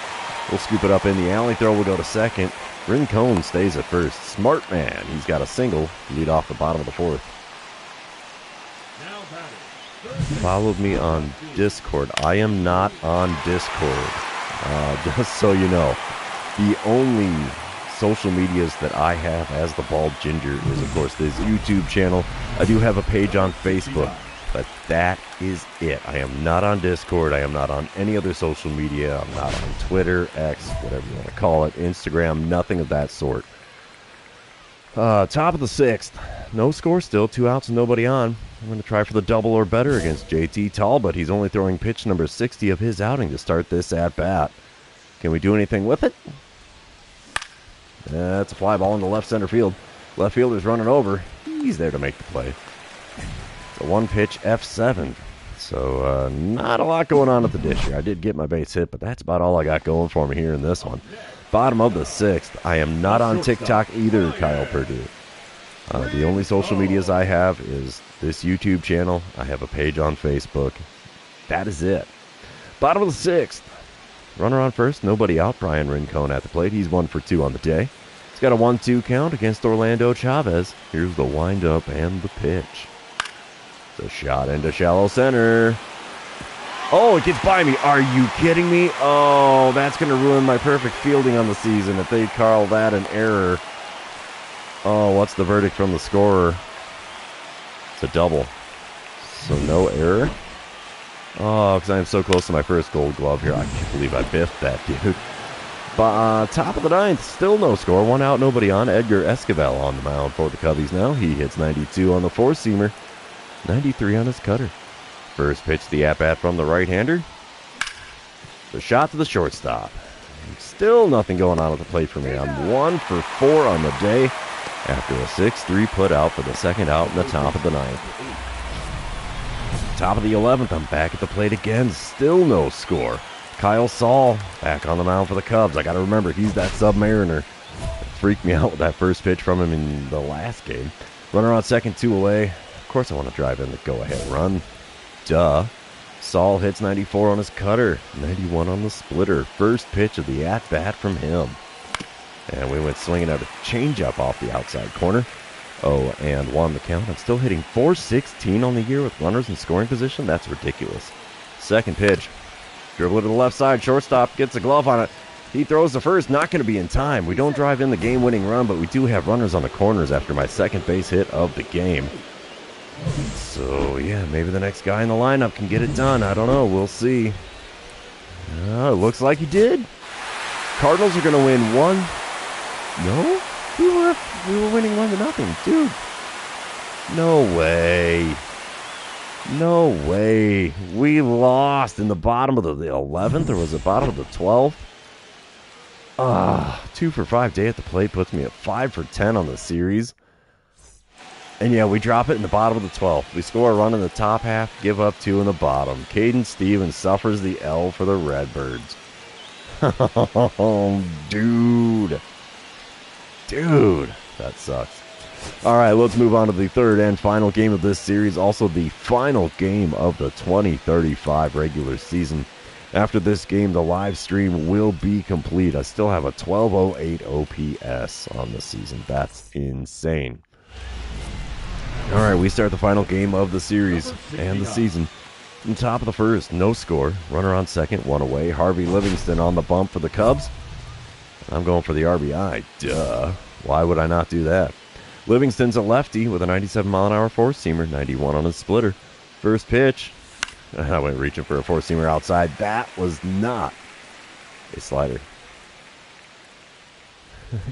We'll scoop it up in the alley. Throw will go to second. Rincon stays at first. Smart man. He's got a single. Lead off the bottom of the fourth. Now batting. Followed me on Discord. I am not on Discord. Just so you know. The only social medias that I have as the Bald Ginger is, of course, this YouTube channel. I do have a page on Facebook, but that is it. I am not on Discord. I am not on any other social media. I'm not on Twitter, X, whatever you want to call it, Instagram, nothing of that sort. Top of the sixth. No score still. 2 outs and nobody on. I'm going to try for the double or better against JT Talbot. He's only throwing pitch number 60 of his outing to start this at-bat. Can we do anything with it? That's a fly ball into left center field. Left fielder's running over. He's there to make the play. It's a 1-pitch F7. So not a lot going on at the dish here. I did get my base hit, but that's about all I got going for me here in this one. Bottom of the sixth. I am not on TikTok either, Kyle Purdue. The only social medias I have is this YouTube channel. I have a page on Facebook. That is it. Bottom of the sixth. Runner on first, nobody out. Brian Rincon at the plate. He's 1 for 2 on the day. He's got a 1-2 count against Orlando Chavez. Here's the windup and the pitch. It's a shot into shallow center. Oh, it gets by me. Are you kidding me? Oh, that's going to ruin my perfect fielding on the season if they call that an error. Oh, what's the verdict from the scorer? It's a double. So no error? Oh, because I am so close to my first gold glove here. I can't believe I biffed that, dude. But top of the ninth, still no score. 1 out, nobody on. Edgar Esquivel on the mound for the Cubbies now. He hits 92 on the four-seamer. 93 on his cutter. First pitch to the at-bat from the right-hander. The shot to the shortstop. Still nothing going on at the plate for me. I'm 1 for 4 on the day after a 6-3 put out for the second out in the top of the ninth. Top of the 11th, I'm back at the plate again. Still no score. Kyle Saul back on the mound for the Cubs. I got to remember, he's that Submariner. It freaked me out with that first pitch from him in the last game. Runner on second, 2 away. Of course I want to drive in the go-ahead run. Duh. Saul hits 94 on his cutter, 91 on the splitter. First pitch of the at-bat from him. And we went swinging at a changeup off the outside corner. 0-1 the count. I'm still hitting .416 on the year with runners in scoring position. That's ridiculous. Second pitch. Dribble it to the left side. Shortstop gets a glove on it. He throws the first. Not going to be in time. We don't drive in the game-winning run, but we do have runners on the corners after my second base hit of the game. So, yeah, maybe the next guy in the lineup can get it done. I don't know. We'll see. It looks like he did. Cardinals are going to win 1. No? We were winning 1-0, dude. No way. No way. We lost in the bottom of the 11th, or was it bottom of the 12th? 2 for 5 day at the plate puts me at 5 for 10 on the series. And yeah, we drop it in the bottom of the 12th. We score a run in the top half, give up 2 in the bottom. Caden Stevens suffers the L for the Redbirds. Oh, dude. Dude, that sucks. All right, let's move on to the third and final game of this series. Also the final game of the 2035 regular season. After this game, the live stream will be complete. I still have a 1208 OPS on the season. That's insane. All right, we start the final game of the series and the season. On top of the first, no score. Runner on second, one away. Harvey Livingston on the bump for the Cubs. I'm going for the RBI. Duh. Why would I not do that? Livingston's a lefty with a 97-mile-an-hour four-seamer, 91 on his splitter. First pitch. I went reaching for a four-seamer outside. That was not a slider.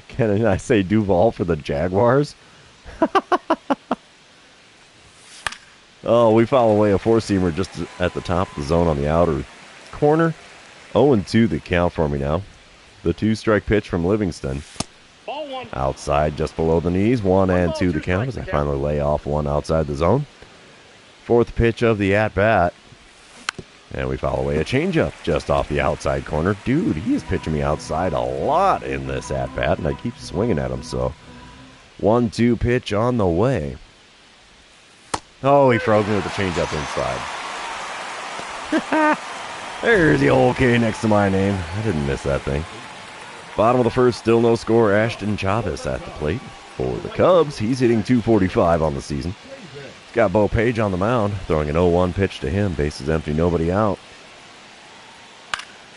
Can I say Duval for the Jaguars? Oh, we foul away a four-seamer just at the top of the zone on the outer corner. 0-2 the count for me now. The two-strike pitch from Livingston. Ball one. Outside just below the knees. 1-2 the count as I finally lay off one outside the zone. Fourth pitch of the at-bat. And we foul away a changeup just off the outside corner. Dude, he is pitching me outside a lot in this at-bat, and I keep swinging at him, so 1-2 pitch on the way. Oh, he froze me with the changeup inside. There's the old K next to my name. I didn't miss that thing. Bottom of the first, still no score. Ashton Chavez at the plate for the Cubs. He's hitting .245 on the season. He's got Bo Page on the mound, throwing an 0-1 pitch to him. Bases empty, nobody out.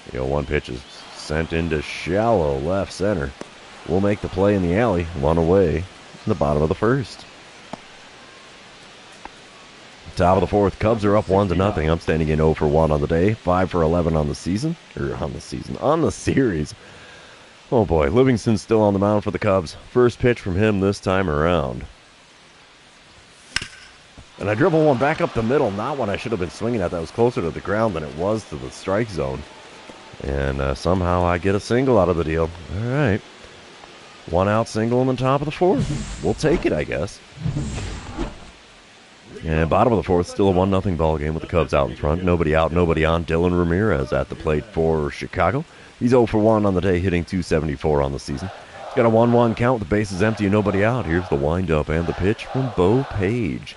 The 0-1 pitch is sent into shallow left center. We'll make the play in the alley, one away in the bottom of the first. Top of the fourth, Cubs are up 1-0. I'm standing in 0 for 1 on the day, 5 for 11 on the season, on the series. Oh boy, Livingston's still on the mound for the Cubs. First pitch from him this time around. And I dribble one back up the middle, not one I should have been swinging at. That was closer to the ground than it was to the strike zone. And somehow I get a single out of the deal. All right. One out single in the top of the fourth. We'll take it, I guess. And bottom of the fourth, still a 1-0 ball game with the Cubs out in front. Nobody out, nobody on. Dylan Ramirez at the plate for Chicago. He's 0 for 1 on the day, hitting .274 on the season. He's got a 1-1 count with the bases empty and nobody out. Here's the windup and the pitch from Bo Page.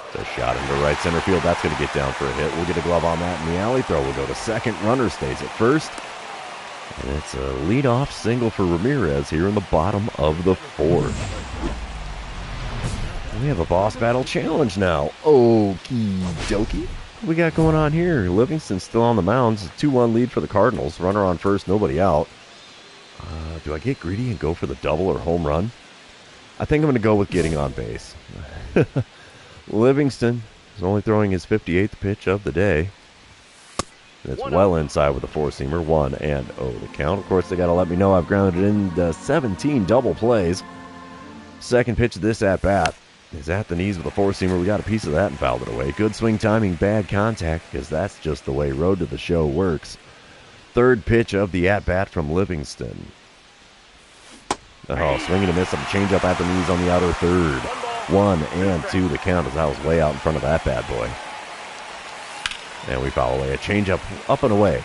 It's a shot into right center field. That's going to get down for a hit. We'll get a glove on that in the alley. Throw will go to second. Runner stays at first. And it's a leadoff single for Ramirez here in the bottom of the fourth. We have a boss battle challenge now. Okie dokie. What we got going on here? Livingston's still on the mound. It's a 2-1 lead for the Cardinals. Runner on first, nobody out. Do I get greedy and go for the double or home run? I think I'm going to go with getting on base. Livingston is only throwing his 58th pitch of the day. And it's well inside with a four-seamer. 1-0 the count. Of course, they got to let me know I've grounded in the 17 double plays. Second pitch of this at-bat is at the knees with a four-seamer. We got a piece of that and fouled it away. Good swing timing, bad contact, because that's just the way Road to the Show works. Third pitch of the at-bat from Livingston. Oh, swing and a miss on the changeup at the knees on the outer third. 1-2 the count as I was way out in front of that bad boy. And we foul away a changeup up and away.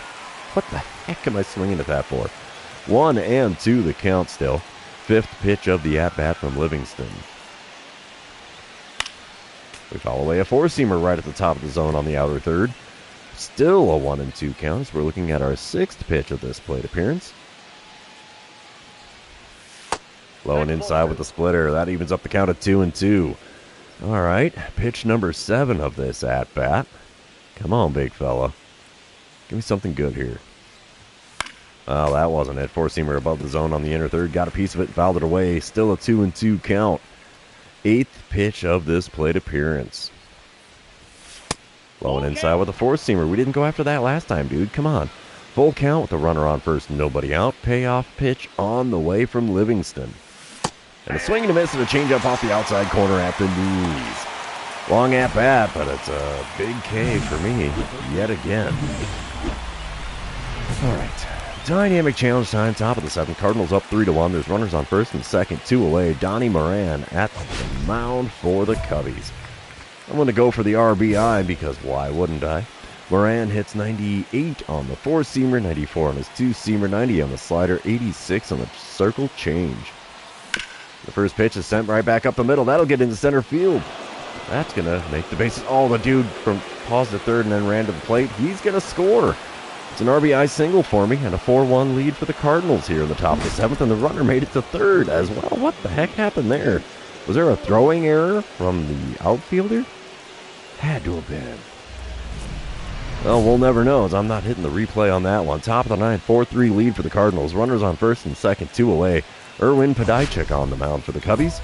What the heck am I swinging at that for? 1-2 the count still. Fifth pitch of the at-bat from Livingston. We foul away a four-seamer right at the top of the zone on the outer third. Still a 1-2 count as we're looking at our sixth pitch of this plate appearance. Low and inside with the splitter. That evens up the count at 2-2. All right, pitch number 7 of this at-bat. Come on, big fella. Give me something good here. Oh, that wasn't it. Four-seamer above the zone on the inner third. Got a piece of it and fouled it away. Still a 2-2 count. Eighth pitch of this plate appearance. Low and inside with a four-seamer. We didn't go after that last time, dude. Come on. Full count with the runner on first, nobody out. Payoff pitch on the way from Livingston. And a swing and a miss and a changeup off the outside corner at the knees. Long at bat, but it's a big K for me yet again. All right. Dynamic challenge time, top of the seventh. Cardinals up 3-1. There's runners on first and second, 2 away. Donnie Moran at the mound for the Cubbies. I'm going to go for the RBI because why wouldn't I? Moran hits 98 on the four-seamer, 94 on his two-seamer, 90 on the slider, 86 on the circle change. The first pitch is sent right back up the middle. That'll get into center field. That's going to make the bases. Oh, the dude from paused at third and then ran to the plate. He's going to score. It's an RBI single for me and a 4-1 lead for the Cardinals here in the top of the 7th, and the runner made it to third as well. What the heck happened there? Was there a throwing error from the outfielder? Had to have been. Well, we'll never know as I'm not hitting the replay on that one. Top of the 9th, 4-3 lead for the Cardinals. Runners on first and second, 2 away. Erwin Podajcik on the mound for the Cubbies.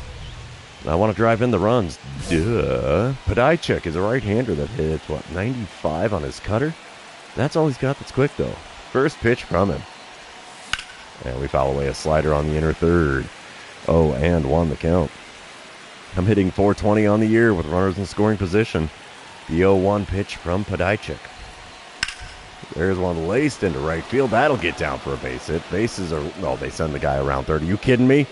I want to drive in the runs. Duh. Podajcik is a right-hander that hits, 95 on his cutter? That's all he's got that's quick, though. First pitch from him. And we foul away a slider on the inner third. 0-1 the count. I'm hitting .420 on the year with runners in scoring position. The 0-1 pitch from Podajcik. There's one laced into right field. That'll get down for a base hit. Bases are, well, they send the guy around third. Are you kidding me?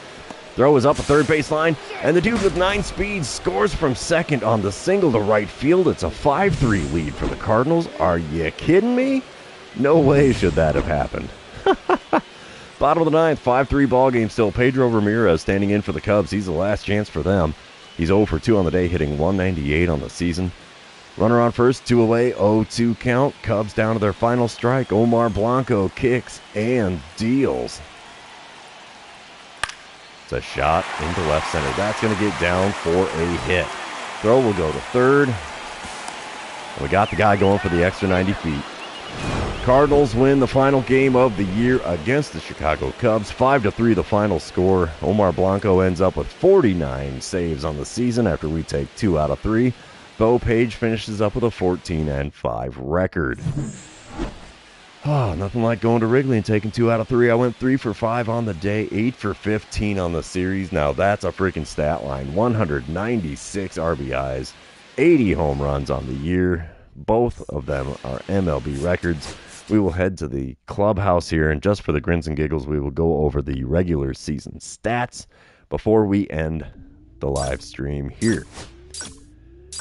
Throw is up a third base line, and the dude with 9 speed scores from second on the single to right field. It's a 5-3 lead for the Cardinals. Are you kidding me? No way should that have happened. Bottom of the 9th, 5-3 ball game still. Pedro Ramirez standing in for the Cubs. He's the last chance for them. He's 0 for 2 on the day, hitting .198 on the season. Runner on first, 2 away, 0-2 count. Cubs down to their final strike. Omar Blanco kicks and deals. It's a shot into left center. That's going to get down for a hit. Throw will go to third. And we got the guy going for the extra 90 feet. Cardinals win the final game of the year against the Chicago Cubs. 5-3 the final score. Omar Blanco ends up with 49 saves on the season after we take 2 out of 3. Bo Page finishes up with a 14-5 record. Oh, nothing like going to Wrigley and taking 2 out of 3. I went 3 for 5 on the day, 8 for 15 on the series. Now that's a freaking stat line. 196 RBIs, 80 home runs on the year. Both of them are MLB records. We will head to the clubhouse here, and just for the grins and giggles, we will go over the regular season stats before we end the live stream here.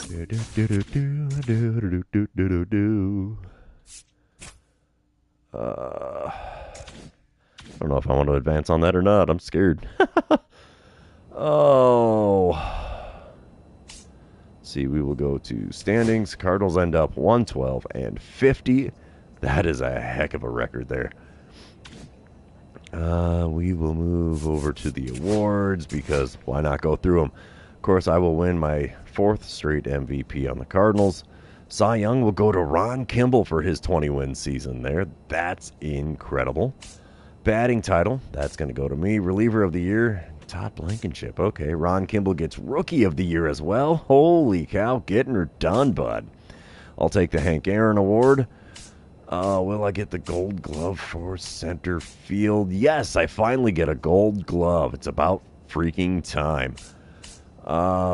I don't know if I want to advance on that or not. I'm scared. See, we will go to standings. Cardinals end up 112-50. That is a heck of a record there. We will move over to the awards because why not go through them? Of course, I will win my 4th straight MVP on the Cardinals. Cy Young will go to Ron Kimball for his 20-win season there. That's incredible. Batting title, that's going to go to me. Reliever of the year, Todd Blankenship. Okay, Ron Kimball gets Rookie of the Year as well. Holy cow, getting her done, bud. I'll take the Hank Aaron Award. Will I get the Gold Glove for center field? Yes, I finally get a Gold Glove. It's about freaking time.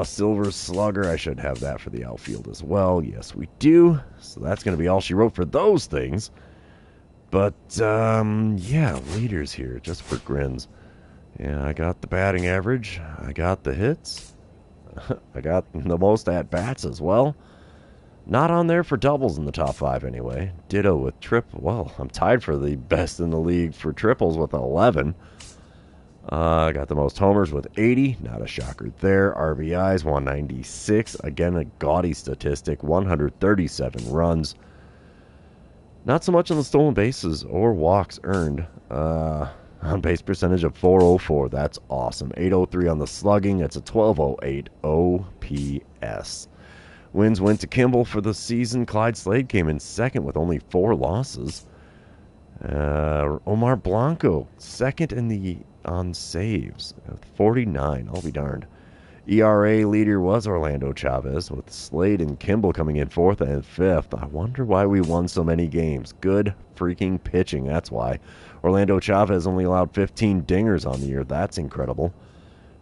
Silver Slugger, I should have that for the outfield as well. Yes, we do. So that's going to be all she wrote for those things. But, yeah, leaders here, just for grins. Yeah, I got the batting average. I got the hits. I got the most at-bats as well. Not on there for doubles in the top 5 anyway. Ditto with triple. Well, I'm tied for the best in the league for triples with 11. I got the most homers with 80. Not a shocker there. RBIs, 196. Again, a gaudy statistic. 137 runs. Not so much on the stolen bases or walks earned. On base percentage of 404. That's awesome. 803 on the slugging. That's a 1208 OPS. Wins went to Kimball for the season. Clyde Slade came in second with only 4 losses. Omar Blanco, second in the on saves, 49. I'll be darned. ERA leader was Orlando Chavez, with Slade and Kimball coming in 4th and 5th. I wonder why we won so many games. Good freaking pitching, that's why. Orlando Chavez only allowed 15 dingers on the year. That's incredible.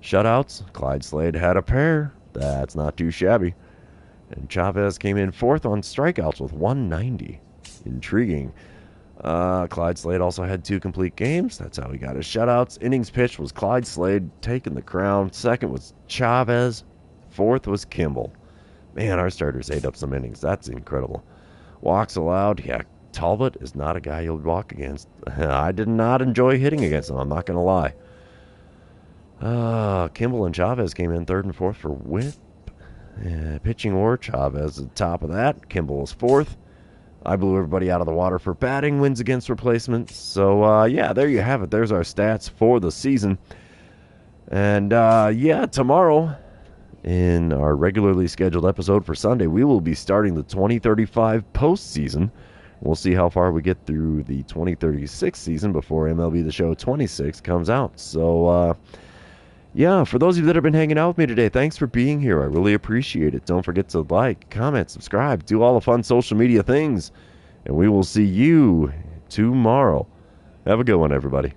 Shutouts, Clyde Slade had a pair. That's not too shabby. And Chavez came in 4th on strikeouts with 190. Intriguing. Clyde Slade also had 2 complete games. That's how he got his shutouts. Innings pitched was Clyde Slade taking the crown. Second was Chavez. 4th was Kimball. Man, our starters ate up some innings. That's incredible. Walks allowed. Yeah, Talbot is not a guy you'll walk against. I did not enjoy hitting against him. I'm not going to lie. Kimball and Chavez came in 3rd and 4th for whip. Pitching war, Chavez at the top of that. Kimball was 4th. I blew everybody out of the water for batting wins against replacements. So, yeah, there you have it. There's our stats for the season. And, yeah, tomorrow, in our regularly scheduled episode for Sunday, we will be starting the 2035 postseason. We'll see how far we get through the 2036 season before MLB The Show 26 comes out. So, yeah, for those of you that have been hanging out with me today, thanks for being here. I really appreciate it. Don't forget to like, comment, subscribe, do all the fun social media things. And we will see you tomorrow. Have a good one, everybody.